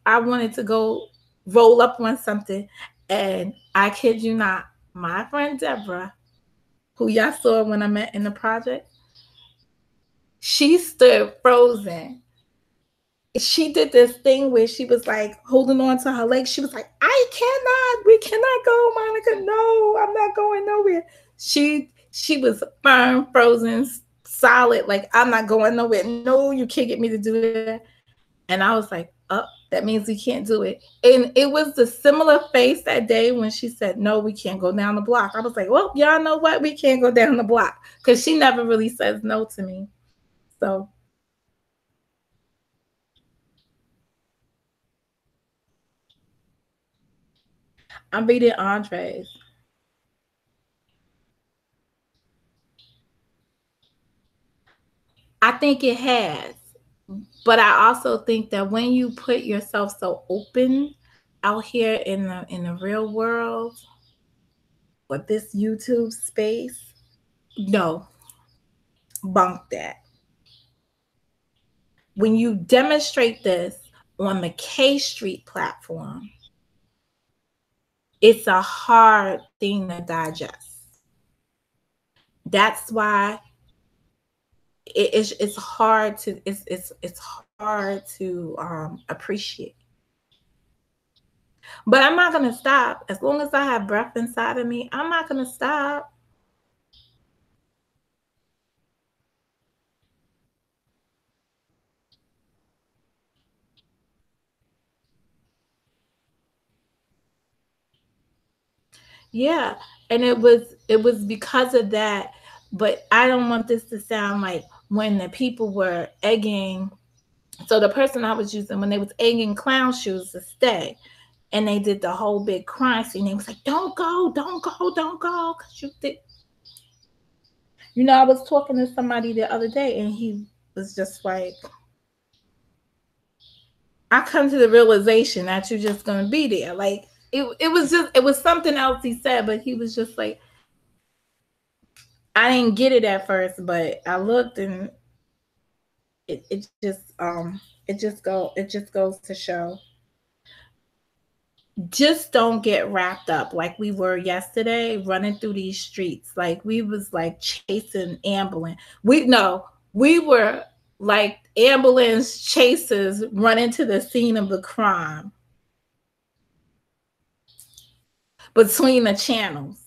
I wanted to go roll up on something, and I kid you not, my friend Deborah, who y'all saw when I met in the project, she stood frozen. She did this thing where she was like holding on to her legs. She was like, we cannot go, Monica. No, I'm not going nowhere. She was firm, frozen, solid, like I'm not going nowhere. No, you can't get me to do that. And I was like, oh, that means we can't do it. And it was the similar face that day when she said, no, we can't go down the block. I was like, well, y'all know what? We can't go down the block. Because she never really says no to me. So I'm reading Andres. I think it has. But I also think that when you put yourself so open out here in the real world with this YouTube space, no, bunk that. When you demonstrate this on the K Street platform, it's a hard thing to digest. That's why it's hard to it's hard to appreciate. But I'm not gonna stop. As long as I have breath inside of me, I'm not gonna stop. Yeah, and it was because of that. But I don't want this to sound like when the people were egging. So the person I was using when they was egging Clown Shoes to stay, and they did the whole big crying scene. They was like, "Don't go, don't go, don't go," because you think. You know, I was talking to somebody the other day, and he was just like, "I come to the realization that you're just gonna be there." Like it was something else he said, but he was just like, I didn't get it at first, but I looked and it just goes to show, just don't get wrapped up like we were yesterday running through these streets. Like we was like chasing ambulance. We were like ambulance chasers running to the scene of the crime between the channels.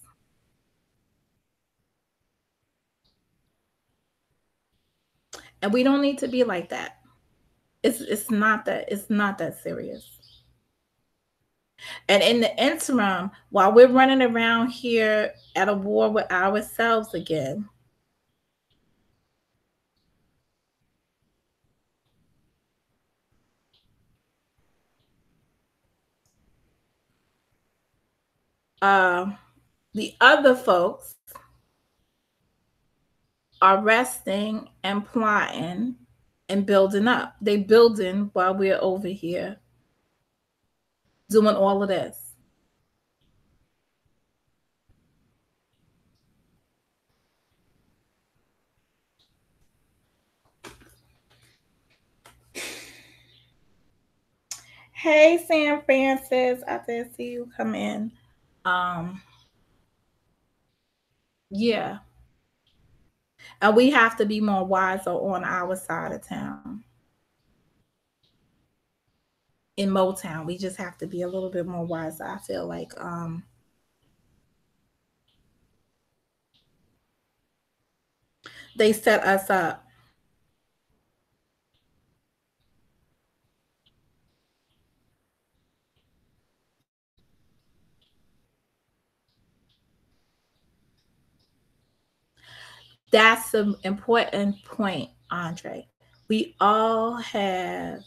And we don't need to be like that. It's not that serious. And in the interim, while we're running around here at a war with ourselves again, uh, the other folks are resting and plotting and building up. They building while we're over here doing all of this. Hey, Sam Francis, I did see you come in. Um, yeah. And we have to be more wiser on our side of town. In Motown, we just have to be a little bit more wiser. I feel like they set us up. That's an important point, Andre. We all have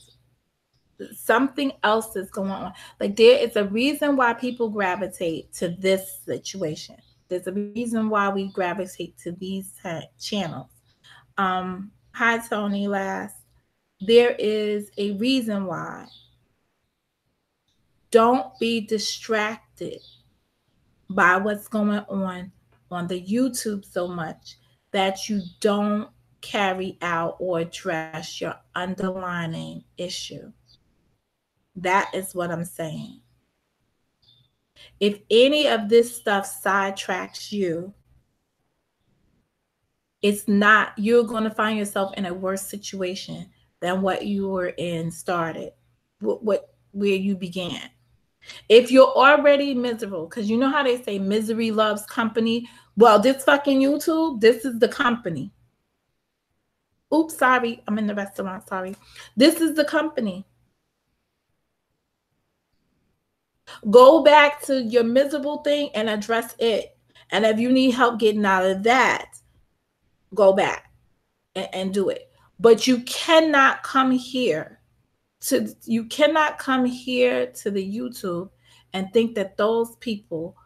something else that's going on. Like there is a reason why people gravitate to this situation. There's a reason why we gravitate to these channels. Hi Tony last. There is a reason why. Don't be distracted by what's going on the YouTube so much that you don't carry out or address your underlying issue. That is what I'm saying. If any of this stuff sidetracks you, it's not, you're going to find yourself in a worse situation than what you were in started, where you began. If you're already miserable, because you know how they say misery loves company. Well, this fucking YouTube, this is the company. Oops, sorry. I'm in the restaurant. Sorry. This is the company. Go back to your miserable thing and address it. And if you need help getting out of that, go back and do it. But you cannot come here to the YouTube and think that those people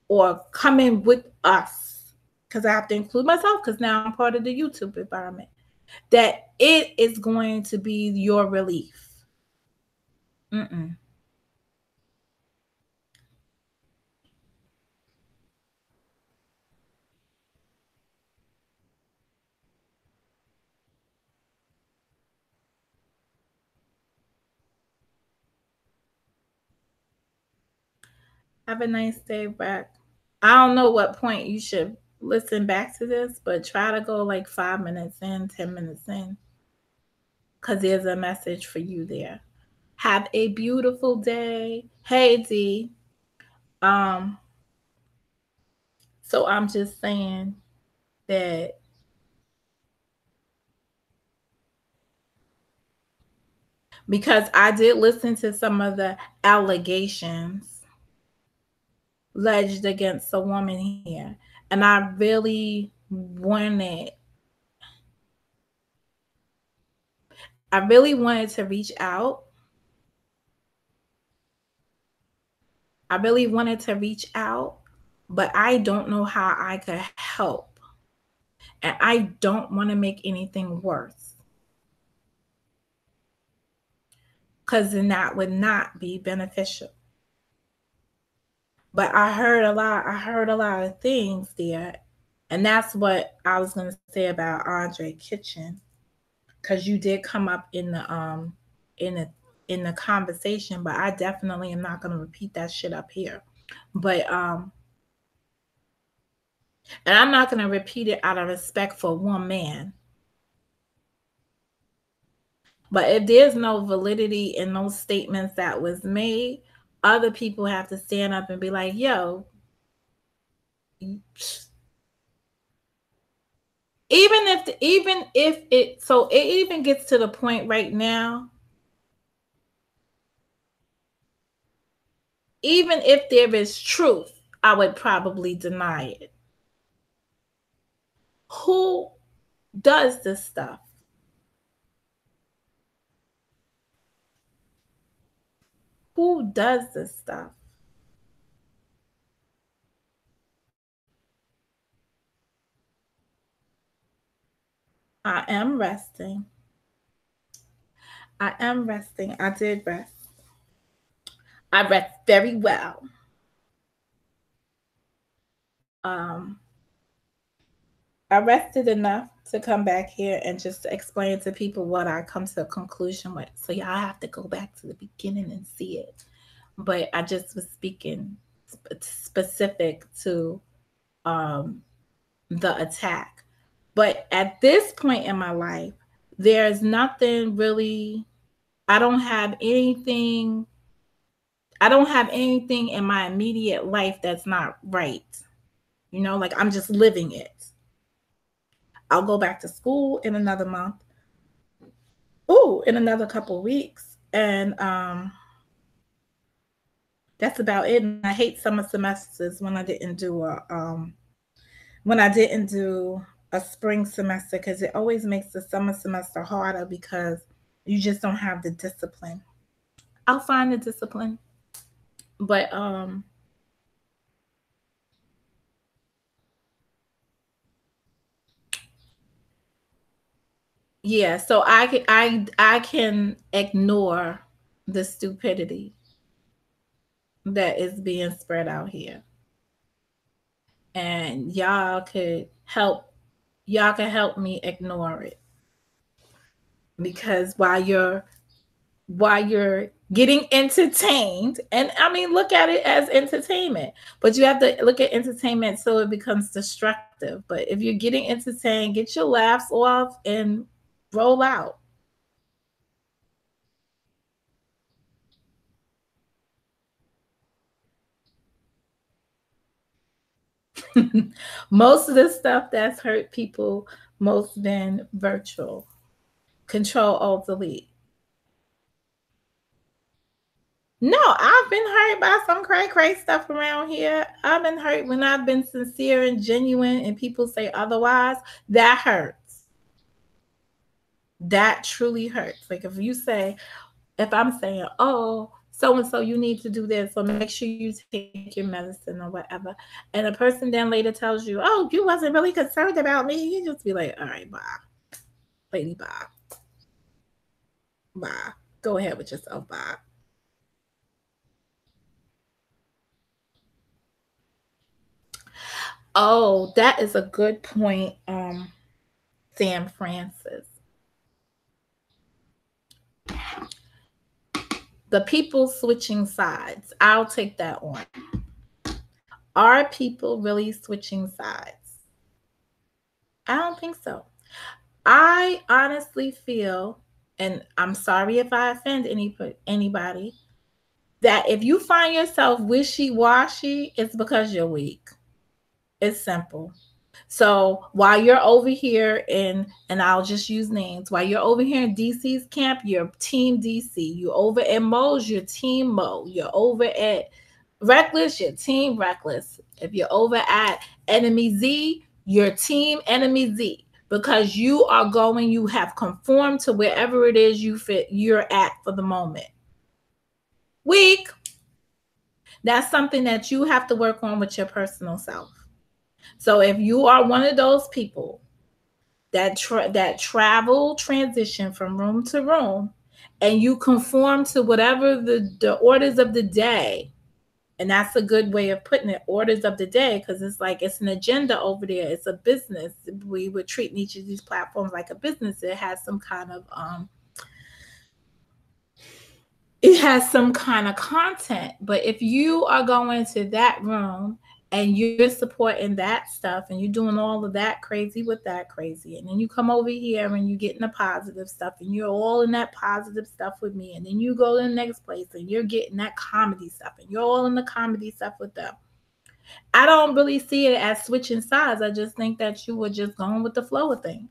or coming with us, because I have to include myself because now I'm part of the YouTube environment, that it is going to be your relief. Mm-mm. Have a nice day, back. I don't know what point you should listen back to this, but try to go like 5 minutes in, 10 minutes in, because there's a message for you there. Have a beautiful day. Hey, D. Um, so I'm just saying that because I did listen to some of the allegations alleged against a woman here, and I really wanted to reach out. I really wanted to reach out, but I don't know how I could help. And I don't want to make anything worse. Because then that would not be beneficial. But I heard a lot of things there. And that's what I was gonna say about Andre Kitchen. Because you did come up in the in the conversation, but I definitely am not gonna repeat that shit up here. But and I'm not gonna repeat it out of respect for one man. But if there's no validity in those statements that was made, other people have to stand up and be like, yo, even if it, so it even gets to the point right now, even if there is truth, I would probably deny it. Who does this stuff? Who does this stuff? I am resting. I am resting. I did rest. I rest very well. Um, I rested enough to come back here and just explain to people what I come to a conclusion with. So y'all have to go back to the beginning and see it. But I just was speaking specific to the attack. But at this point in my life, there's nothing really, I don't have anything, I don't have anything in my immediate life that's not right. You know, like I'm just living it. I'll go back to school in another month. Oh, in another couple of weeks. And that's about it. And I hate summer semesters when I didn't do a spring semester, because it always makes the summer semester harder because you just don't have the discipline. I'll find the discipline. But yeah, so I can ignore the stupidity that is being spread out here. And y'all can help me ignore it, because while you're getting entertained, and I mean, look at it as entertainment, but you have to look at entertainment so it becomes destructive. But if you're getting entertained, get your laughs off and roll out. Most of the stuff that's hurt people most been virtual. Control Alt Delete. No, I've been hurt by some cray stuff around here. I've been hurt when I've been sincere and genuine and people say otherwise. That hurts. That truly hurts. Like if I'm saying, oh, so and so, you need to do this, or make sure you take your medicine or whatever. And a person then later tells you, oh, you wasn't really concerned about me. You just be like, all right, bye. Lady, bye. Bye. Go ahead with yourself, bye. Oh, that is a good point, Sam Francis. The people switching sides. I'll take that on. Are people really switching sides? I don't think so. I honestly feel, and I'm sorry if I offend anybody, that if you find yourself wishy-washy, it's because you're weak. It's simple. So while you're over here and I'll just use names, while you're over here in DC's camp, you're team DC. You over at Mo's, you're team Mo. You're over at Reckless, you're team Reckless. If you're over at Enemy Z, you're team Enemy Z. Because you have conformed to wherever it is you're at for the moment. Weak. That's something that you have to work on with your personal self. So if you are one of those people that travel transition from room to room, and you conform to whatever the orders of the day, and that's a good way of putting it, orders of the day, because it's like it's an agenda over there. It's a business. We would treat each of these platforms like a business. It has some kind of content. But if you are going to that room and you're supporting that stuff and you're doing all of that crazy with that crazy, and then you come over here and you're getting the positive stuff and you're all in that positive stuff with me, and then you go to the next place and you're getting that comedy stuff and you're all in the comedy stuff with them. I don't really see it as switching sides. I just think that you were just going with the flow of things.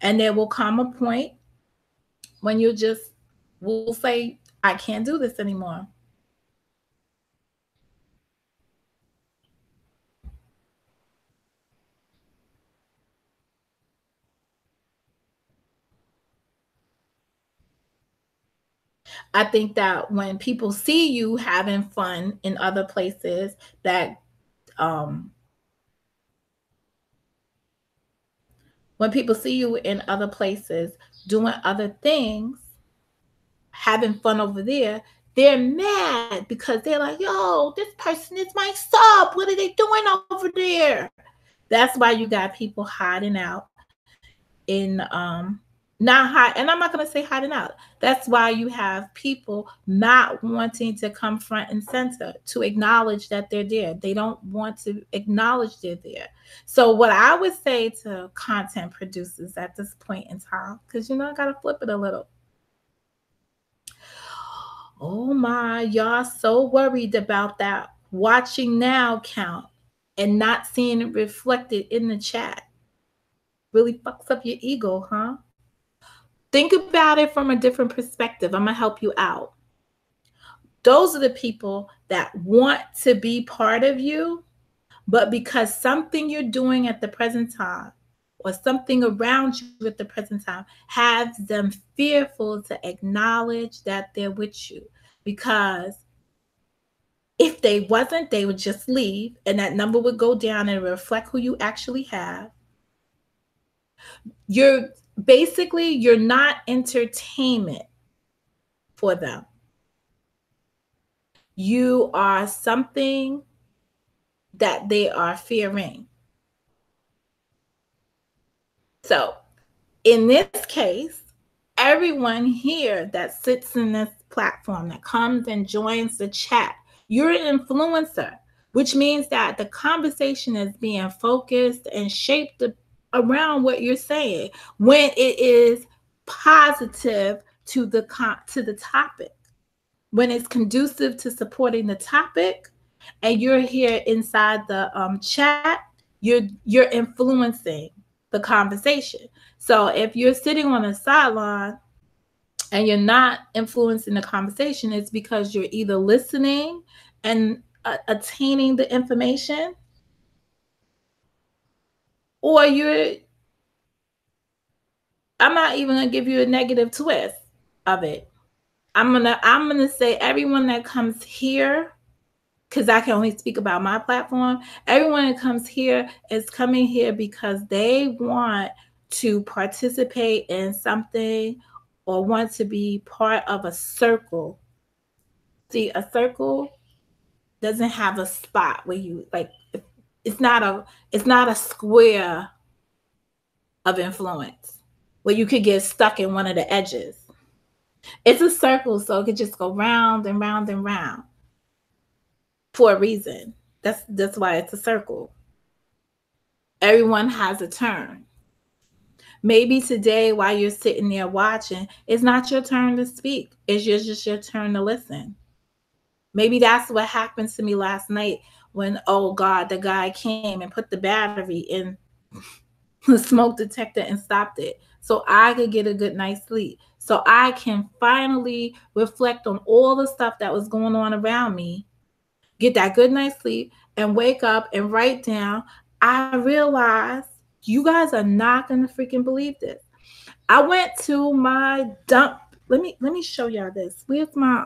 And there will come a point when you just will say, I can't do this anymore. I think that when people see you having fun in other places, that um, when people see you in other places doing other things, having fun over there, they're mad because they're like, yo, this person is my sub. What are they doing over there? That's why you got people hiding out in Not hide, and I'm not going to say hiding out. That's why you have people not wanting to come front and center to acknowledge that they're there. They don't want to acknowledge they're there. So what I would say to content producers at this point in time, because I got to flip it a little. Oh my, y'all so worried about that watching now count and not seeing it reflected in the chat. Really fucks up your ego, huh? Think about it from a different perspective. I'm going to help you out. Those are the people that want to be part of you, but because something you're doing at the present time or something around you at the present time has them fearful to acknowledge that they're with you. Because if they wasn't, they would just leave and that number would go down and reflect who you actually have. You're not entertainment for them. You are something that they are fearing. So in this case, everyone here that sits in this platform, that comes and joins the chat, you're an influencer, which means that the conversation is being focused and shaped around what you're saying when it is positive to the topic. When it's conducive to supporting the topic and you're here inside the chat, you're influencing the conversation. So if you're sitting on the sideline and you're not influencing the conversation, it's because you're either listening and attaining the information, or I'm not even gonna give you a negative twist of it. I'm gonna say everyone that comes here, because I can only speak about my platform, everyone that comes here is coming here because they want to participate in something or want to be part of a circle. See, a circle doesn't have a spot where you like, it's not a square of influence where you could get stuck in one of the edges. It's a circle, so it could just go round and round and round for a reason. That's why it's a circle. Everyone has a turn. Maybe today, while you're sitting there watching, it's not your turn to speak. It's just your turn to listen. Maybe that's what happened to me last night when, oh God, the guy came and put the battery in the smoke detector and stopped it so I could get a good night's sleep. So I can finally reflect on all the stuff that was going on around me, get that good night's sleep, and wake up and write down. I realized you guys are not going to freaking believe this. I went to my dump. Let me show y'all this. Where's my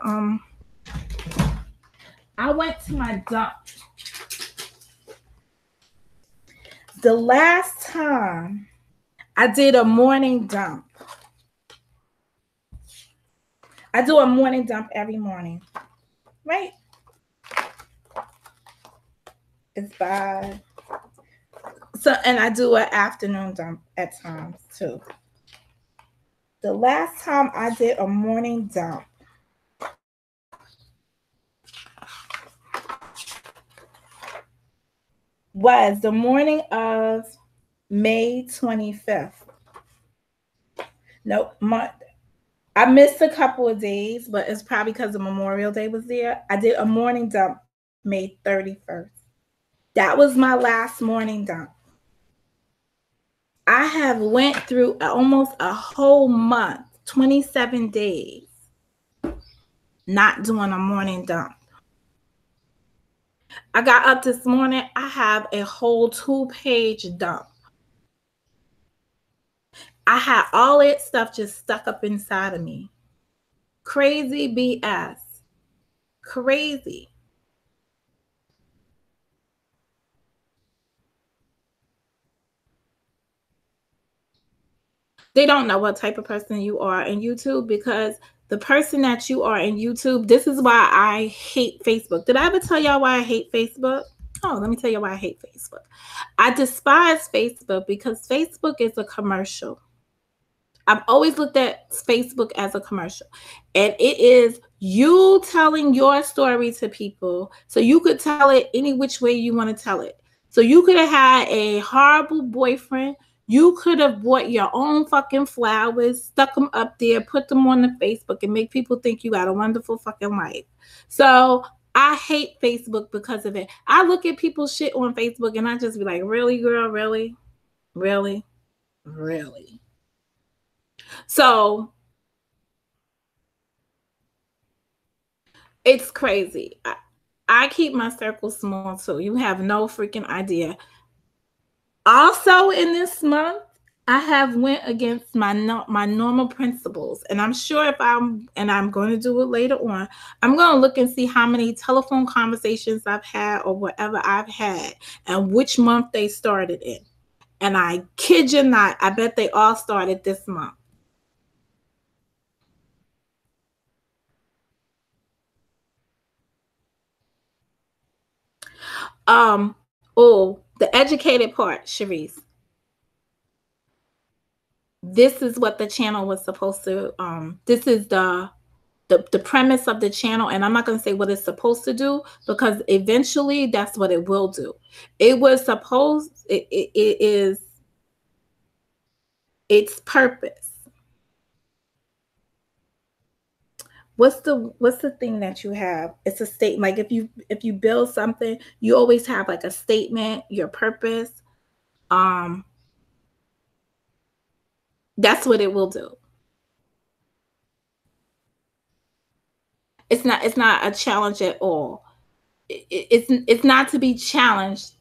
I went to my dump. The last time I did a morning dump. I do a morning dump every morning, right? It's by, so, and I do an afternoon dump at times too. The last time I did a morning dump was the morning of May 25th. Nope, I missed a couple of days, but it's probably because the Memorial Day was there. I did a morning dump May 31st. That was my last morning dump. I have went through almost a whole month, 27 days, not doing a morning dump. I got up this morning, I have a whole 2-page dump. I had all that stuff just stuck up inside of me. Crazy BS. Crazy. They don't know what type of person you are in YouTube, because the person that you are in YouTube, this is why I hate Facebook. Did I ever tell y'all why I hate Facebook? Oh, let me tell you why I hate Facebook. I despise Facebook because Facebook is a commercial. I've always looked at Facebook as a commercial. And it is you telling your story to people. So you could tell it any which way you want to tell it. So you could have had a horrible boyfriend. You could have bought your own fucking flowers, stuck them up there, put them on the Facebook, and make people think you got a wonderful fucking life. So I hate Facebook because of it. I look at people's shit on Facebook and I just be like, really, girl, really, really, really. So it's crazy. I keep my circle small too. You have no freaking idea. Also, in this month, I have went against my normal principles, and I'm sure if I'm going to do it later on. I'm going to look and see how many telephone conversations I've had or whatever I've had, and which month they started in. And I kid you not, I bet they all started this month. Um, oh, the educated part, Sharice. This is what the channel was supposed to this is the premise of the channel, and I'm not going to say what it's supposed to do because eventually that's what it will do. It was supposed it is its purpose. What's the thing that you have? It's a statement. Like if you build something, you always have like a statement, your purpose. um that's what it will do. It's not a challenge at all. It's not to be challenged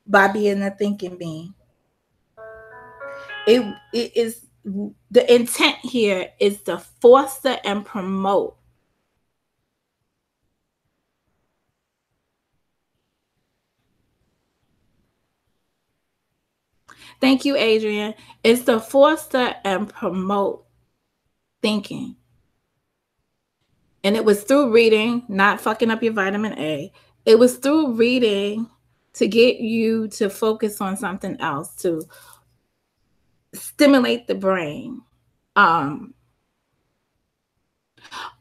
by being a thinking being. It is the intent here is to foster and promote. Thank you, Adrian. It's to foster and promote thinking. And it was through reading, not fucking up your vitamin A. It was through reading to get you to focus on something else, to stimulate the brain. Um,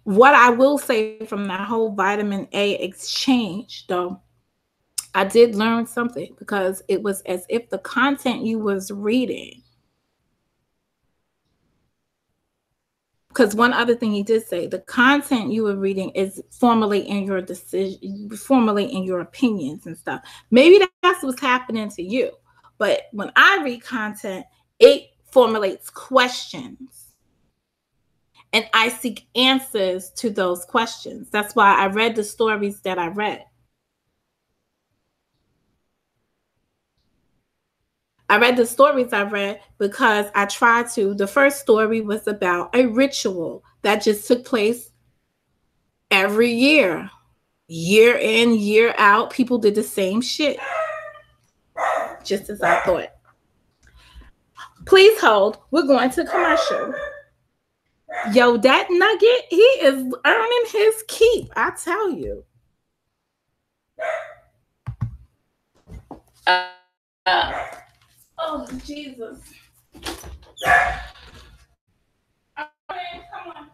what I will say from that whole vitamin A exchange, though, I did learn something because it was as if the content you was reading. Because one other thing he did say, the content you were reading is formulating your decision, formulating your opinions and stuff. Maybe that's what's happening to you. But when I read content, it formulates questions. And I seek answers to those questions. That's why I read the stories that I read. I read the stories I read because I tried to. The first story was about a ritual that just took place every year in, year out. People did the same shit, just as I thought. Please hold. We're going to commercial. Yo, that nugget, he is earning his keep. I tell you. Oh, Jesus. Come on.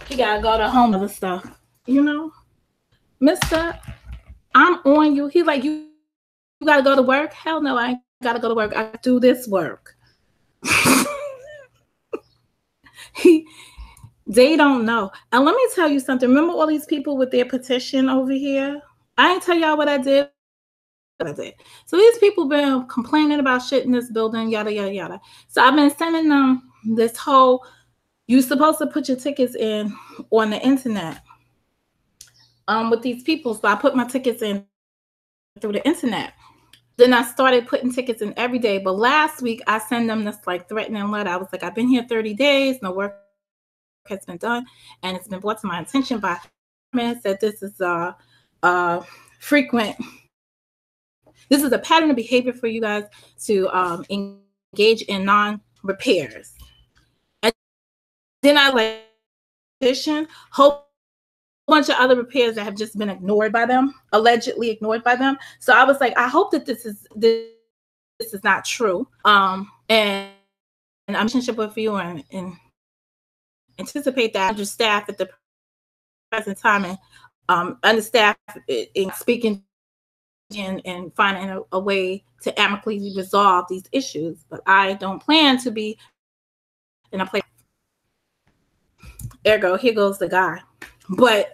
He gotta go to home other stuff. You know, Mister, I'm on you. He like, you gotta go to work. Hell no, I ain't gotta go to work. I do this work. They don't know. And let me tell you something. Remember all these people with their petition over here? I ain't tell y'all what I did. So these people been complaining about shit in this building, yada yada yada. So I've been sending them this whole, you supposed to put your tickets in on the internet with these people. So I put my tickets in through the internet. Then I started putting tickets in every day. But last week I sent them this like threatening letter. I was like, I've been here 30 days, no work has been done, and it's been brought to my attention by men that this is frequent. This is a pattern of behavior for you guys to engage in non-repairs. And then I like addition, whole bunch of other repairs that have just been ignored by them, allegedly ignored by them. So I was like, I hope that this is not true. And I'm in a relationship with you and anticipate that understaffed at the present time and understaffed in speaking and finding a way to amicably resolve these issues. But I don't plan to be in a place. Ergo, here goes the guy. But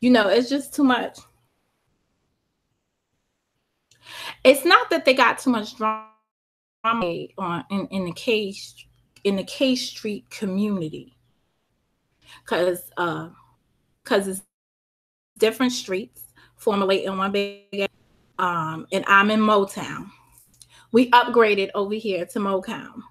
you know, it's just too much. It's not that they got too much drama on in the K Street community, because it's different streets formulate in one big and I'm in Motown. We upgraded over here to Motown.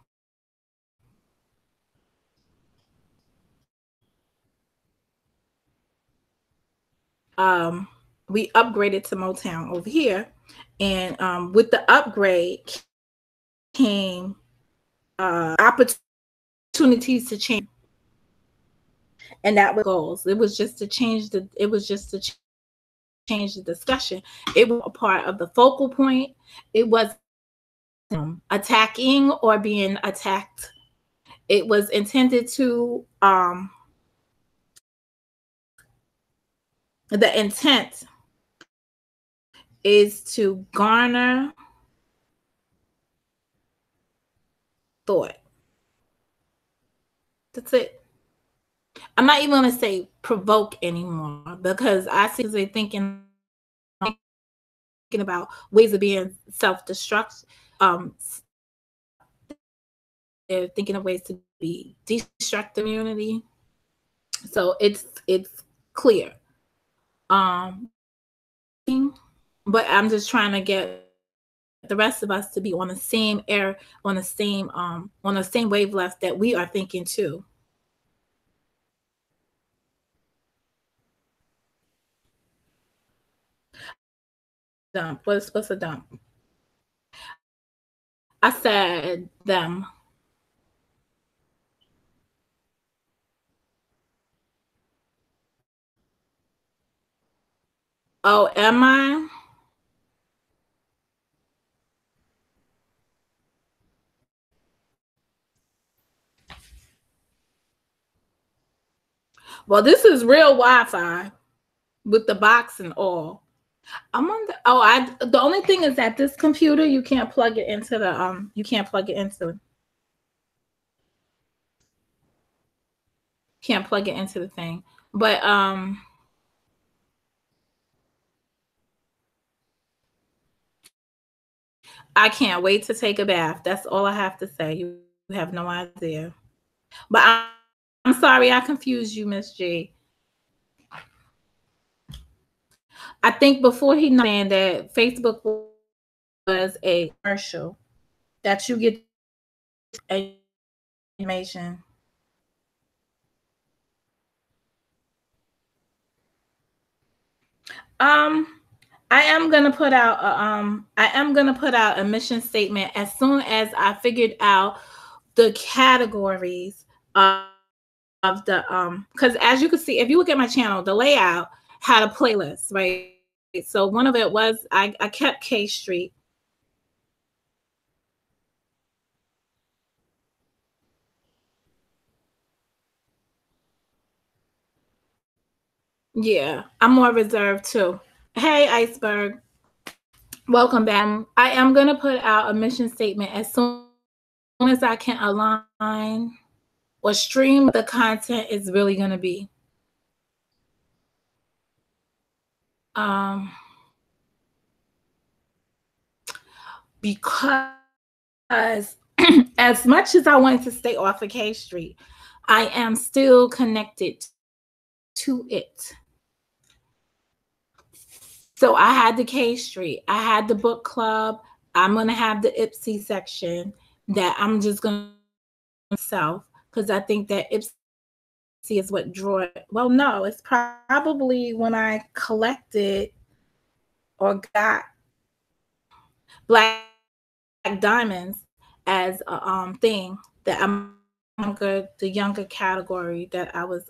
We upgraded to Motown over here, and with the upgrade came opportunities to change, and that was goals. It was just to change the. It was just to change the discussion. It was a part of the focal point. It was attacking or being attacked. It was intended to the intent is to garner thought. That's it. I'm not even going to say provoke anymore, because I see they thinking about ways of being self-destruct. They're thinking of ways to be destruct the community. So it's clear. But I'm just trying to get the rest of us to be on the same air, on the same wavelength that we are thinking too. Dump. What's a dump? I said them. Oh, am I? Well, this is real Wi-Fi with the box and all. I'm on the. Oh, the only thing is that this computer you can't plug it into the You can't plug it into. Can't plug it into the thing, but I can't wait to take a bath. That's all I have to say. You have no idea. But I'm sorry I confused you, Miss G. I think before he saying that Facebook was a commercial that you get information. I am gonna put out a mission statement as soon as I figured out the categories of the because as you can see, if you look at my channel, the layout had a playlist, right? So one of it was I kept K Street. Yeah, I'm more reserved too. Hey, Iceberg. Welcome back. I am going to put out a mission statement as soon as I can align or stream the content is really going to be. Because as much as I wanted to stay off of K Street, I am still connected to it. So I had the K Street, I had the book club. I'm going to have the Ipsy section that I'm just going to myself, because I think that Ipsy is what drew it. Well, no, it's probably when I collected or got Black Diamonds as a thing that I'm the younger category that I was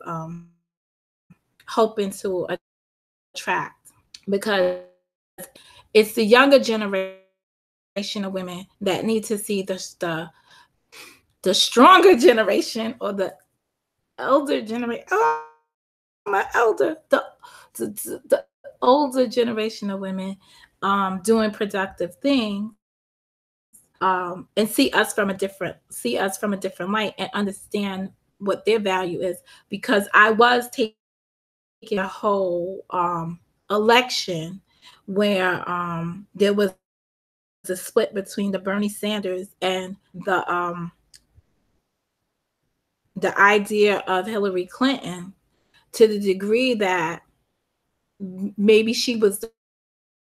hoping to attract, because it's the younger generation of women that need to see the stronger generation, or the elder generation. Oh, my elder, the older generation of women doing productive things, and see us from a different light, and understand what their value is. Because I was taking a whole election where there was a split between the Bernie Sanders and the idea of Hillary Clinton, to the degree that maybe she was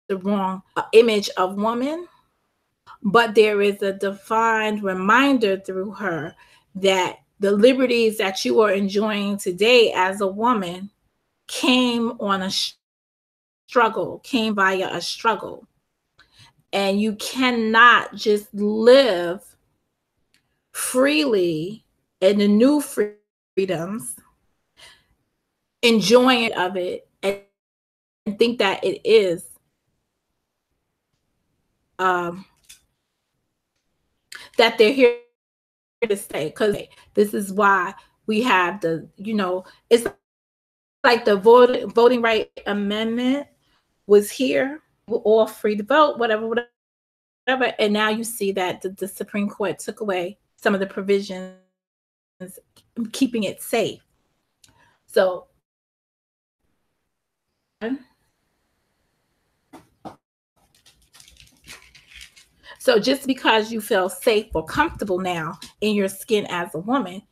the wrong image of woman, but there is a defined reminder through her that the liberties that you are enjoying today as a woman came on a struggle, came via a struggle. And you cannot just live freely in the new freedoms, enjoying of it, and think that it is that they're here to stay. Because this is why we have it's like the voting right amendment was here. We're all free to vote, whatever. And now you see that the Supreme Court took away some of the provisions, keeping it safe. So just because you feel safe or comfortable now in your skin as a woman,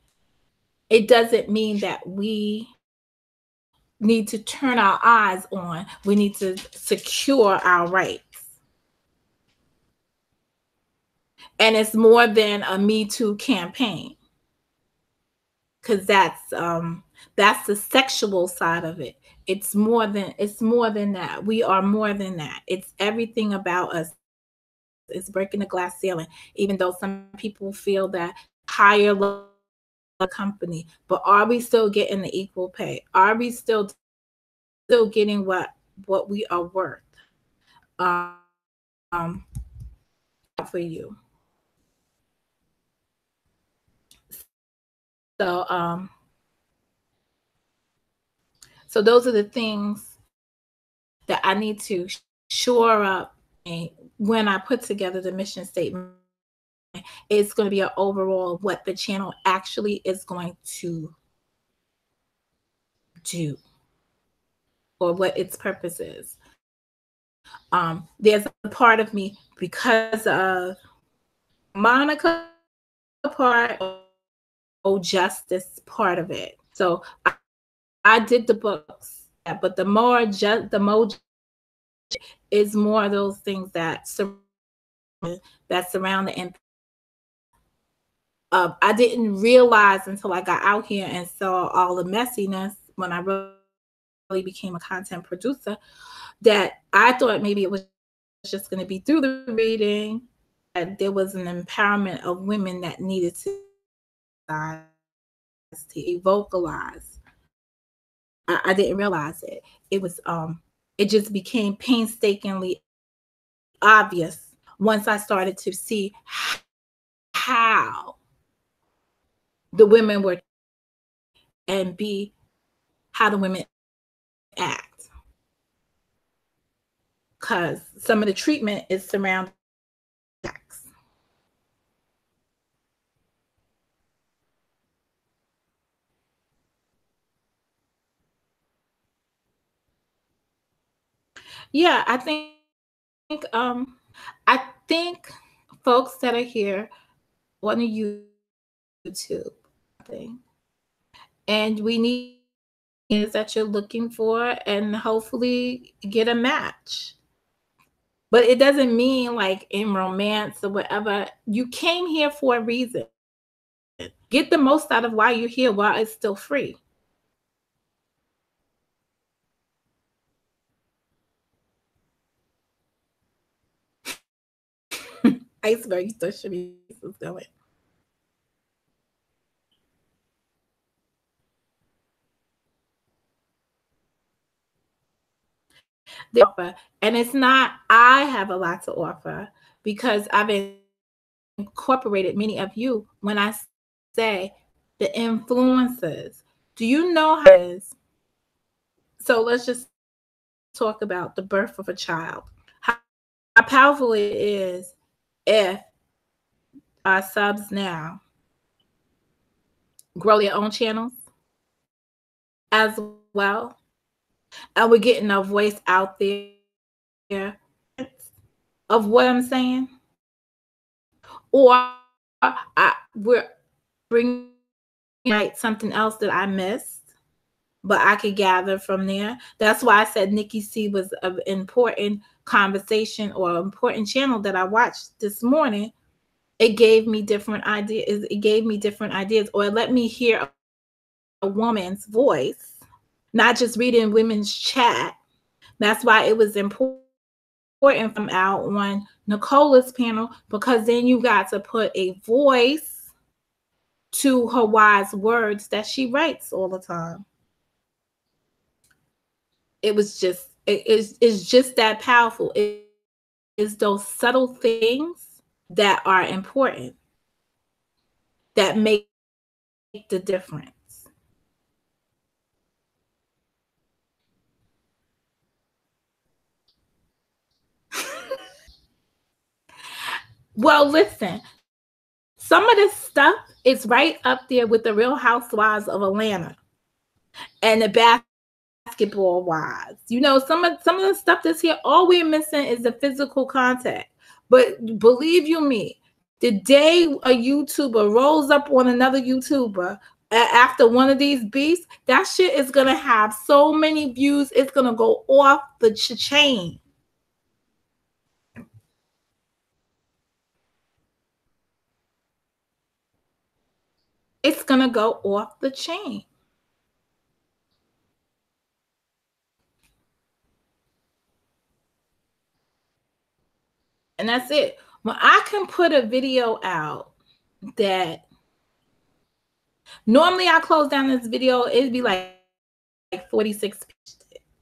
it doesn't mean that we need to turn our eyes on. We need to secure our rights. And it's more than a Me Too campaign, because that's the sexual side of it. It's more than that. We are more than that. It's everything about us. It's breaking the glass ceiling, even though some people feel that higher level company. But are we still getting the equal pay? Are we still getting what we are worth for you? So so those are the things that I need to shore up. And when I put together the mission statement, it's going to be an overall what the channel actually is going to do, or what its purpose is. There's a part of me, because of Monica part, or justice part of it. So I did the books, but the more is more of those things that surround the impact. I didn't realize until I got out here and saw all the messiness when I really became a content producer, that I thought maybe it was just going to be through the reading, that there was an empowerment of women that needed to vocalize. I didn't realize it. It was it just became painstakingly obvious once I started to see how the women were, and how the women act, because some of the treatment is surrounding sex. Yeah, I think folks that are here want to use YouTube thing, and we need is that you're looking for and hopefully get a match. But it doesn't mean like in romance or whatever. You came here for a reason. Get the most out of why you're here while it's still free. Iceberg still should be going. The offer. And it's not I have a lot to offer because I've incorporated many of you when I say the influences. Do you know how it is? So let's just talk about the birth of a child. How powerful it is if our subs now grow their own channels as well. And we're getting our voice out there of what I'm saying. Or we're bringing like something else that I missed, but I could gather from there. That's why I said Nikki C was an important conversation or important channel that I watched this morning. It gave me different ideas. It gave me different ideas, or it let me hear a woman's voice, not just reading women's chat. That's why it was important from out on Nicola's panel, because then you got to put a voice to her wise words that she writes all the time. It was just it's just that powerful. It is those subtle things that are important that make the difference. Well, listen, some of this stuff is right up there with the Real Housewives of Atlanta and the basketball wives. You know, some of the stuff that's here, all we're missing is the physical contact. But believe you me, the day a YouTuber rolls up on another YouTuber after one of these beasts, that shit is gonna have so many views, it's gonna go off the chain. It's gonna go off the chain. And that's it. When I can put a video out that normally I close down this video, it'd be like 46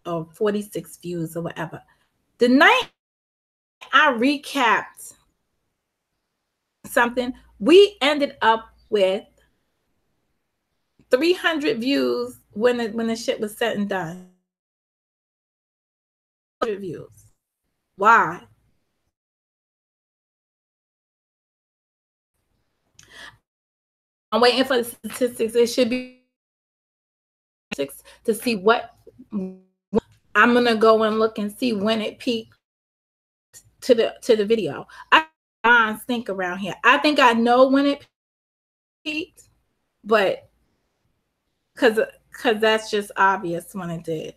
or 46 views or whatever. The night I recapped something, we ended up with 300 views when the shit was said and done. 100 views. Why? I'm waiting for the statistics. It should be to see what I'm gonna go and look and see when it peaked to the video. I think around here. I think I know when it peaked, but because that's just obvious when it did.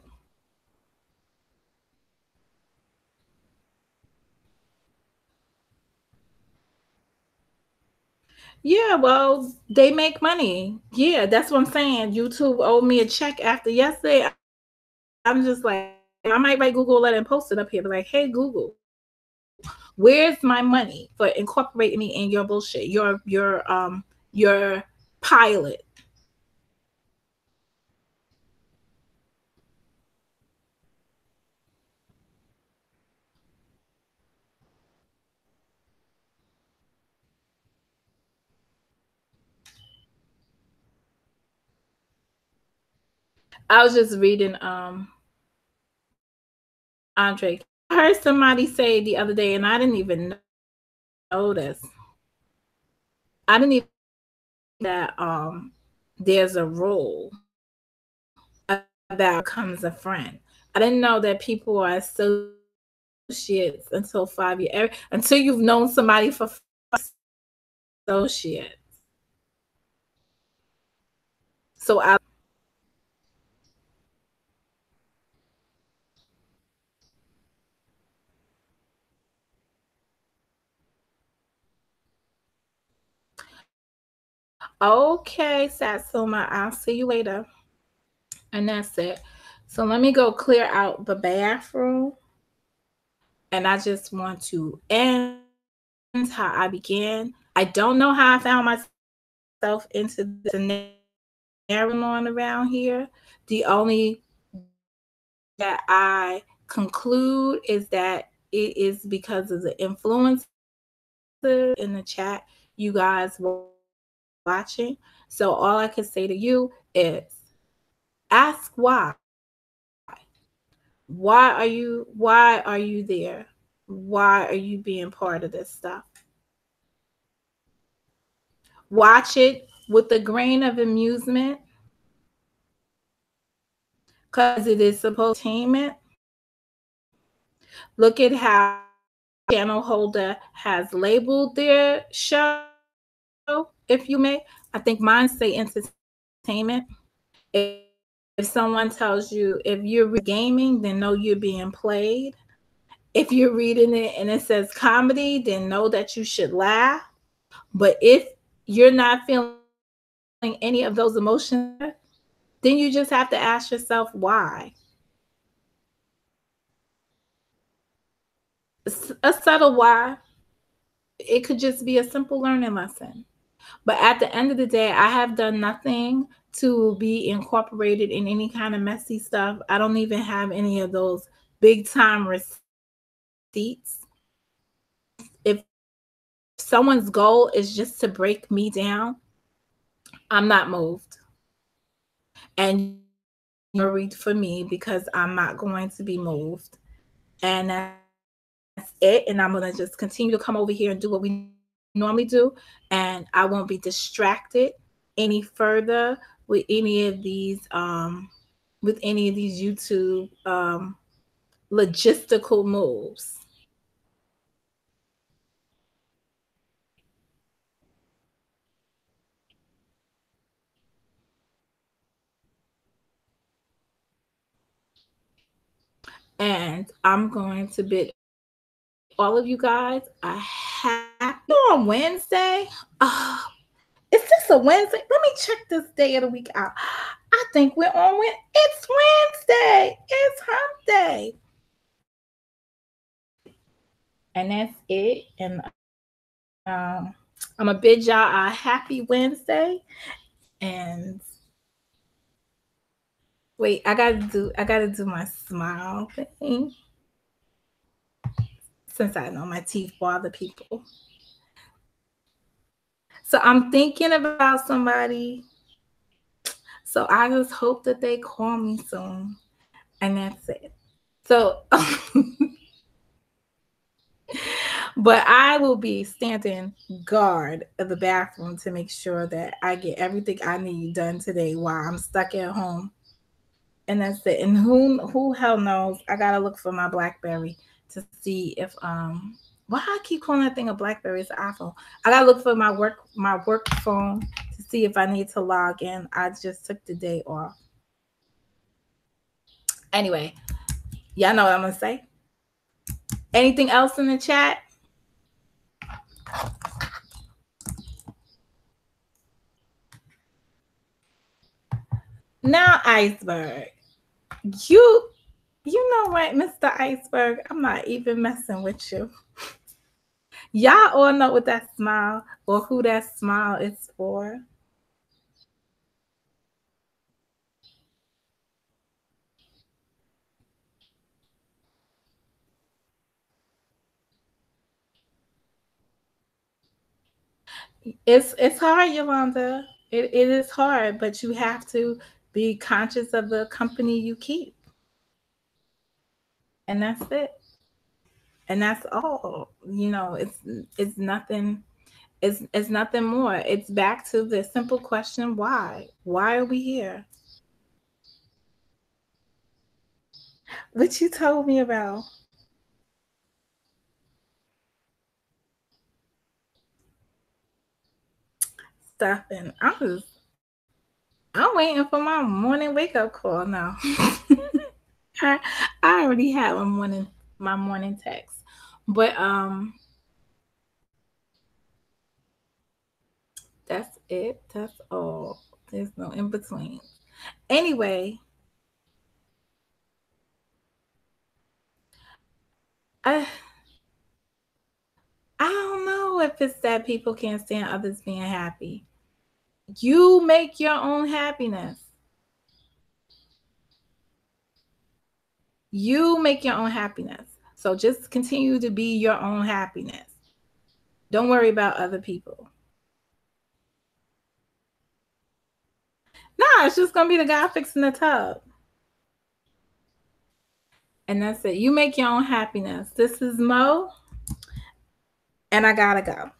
Yeah, well, they make money. Yeah, that's what I'm saying. YouTube owed me a check after yesterday. I'm just like, I might write Google letter and post it up here, but like, hey Google, where's my money for incorporating me in your bullshit? Your pilot. I was just reading Andre, I heard somebody say the other day, and I didn't even notice. I didn't even that there's a rule about becomes a friend. I didn't know that people are associates until 5 years. Until you've known somebody for associates. So I okay, Satsuma, I'll see you later. And that's it. So let me go clear out the bathroom. And I just want to end how I began. I don't know how I found myself into the scenario on around here. The only that I conclude is that it is because of the influences in the chat you guys were watching. So all I can say to you is ask why. Why are you there? Why are you being part of this stuff? Watch it with a grain of amusement because it is supposed to entertainment. Look at how channel holder has labeled their show, if you may. I think mine say entertainment. If someone tells you if you're gaming, then know you're being played. If you're reading it and it says comedy, then know that you should laugh. But if you're not feeling any of those emotions, then you just have to ask yourself why. A subtle why. It could just be a simple learning lesson. But at the end of the day, I have done nothing to be incorporated in any kind of messy stuff. I don't even have any of those big time receipts. If someone's goal is just to break me down, I'm not moved. And worried for me because I'm not going to be moved. And that's it. And I'm going to just continue to come over here and do what we normally do. And I won't be distracted any further with any of these YouTube logistical moves. And I'm going to bid all of you guys a happy on Wednesday. Is this a Wednesday? Let me check this day of the week out. I think we're on Wednesday. It's Wednesday. It's hump day. And that's it. And I'm gonna bid y'all a happy Wednesday. And wait, I gotta do my smile thing. Since I know my teeth bother people. So I'm thinking about somebody. So I just hope that they call me soon. And that's it. So but I will be standing guard of the bathroom to make sure that I get everything I need done today while I'm stuck at home. And that's it. And who hell knows? I gotta look for my BlackBerry to see if why I keep calling that thing a BlackBerry? It's an iPhone. I gotta look for my work phone to see if I need to log in. I just took the day off. Anyway, y'all know what I'm gonna say. Anything else in the chat? Now, Iceberg, you know what, Mr. Iceberg? I'm not even messing with you. Y'all all know what that smile or who that smile is for. It's hard, Yolanda. It is hard, but you have to be conscious of the company you keep. And that's it. And that's all. You know, it's nothing. It's nothing more. It's back to the simple question: why? Why are we here? What you told me about stuffing. I'm waiting for my morning wake up call now. I, I already had my morning text. But that's it. That's all. There's no in between. Anyway, I I don't know if it's that people can't stand others being happy. You make your own happiness. You make your own happiness. So just continue to be your own happiness. Don't worry about other people. Nah, it's just gonna be the guy fixing the tub. And that's it. You make your own happiness. This is Mo, and I gotta go.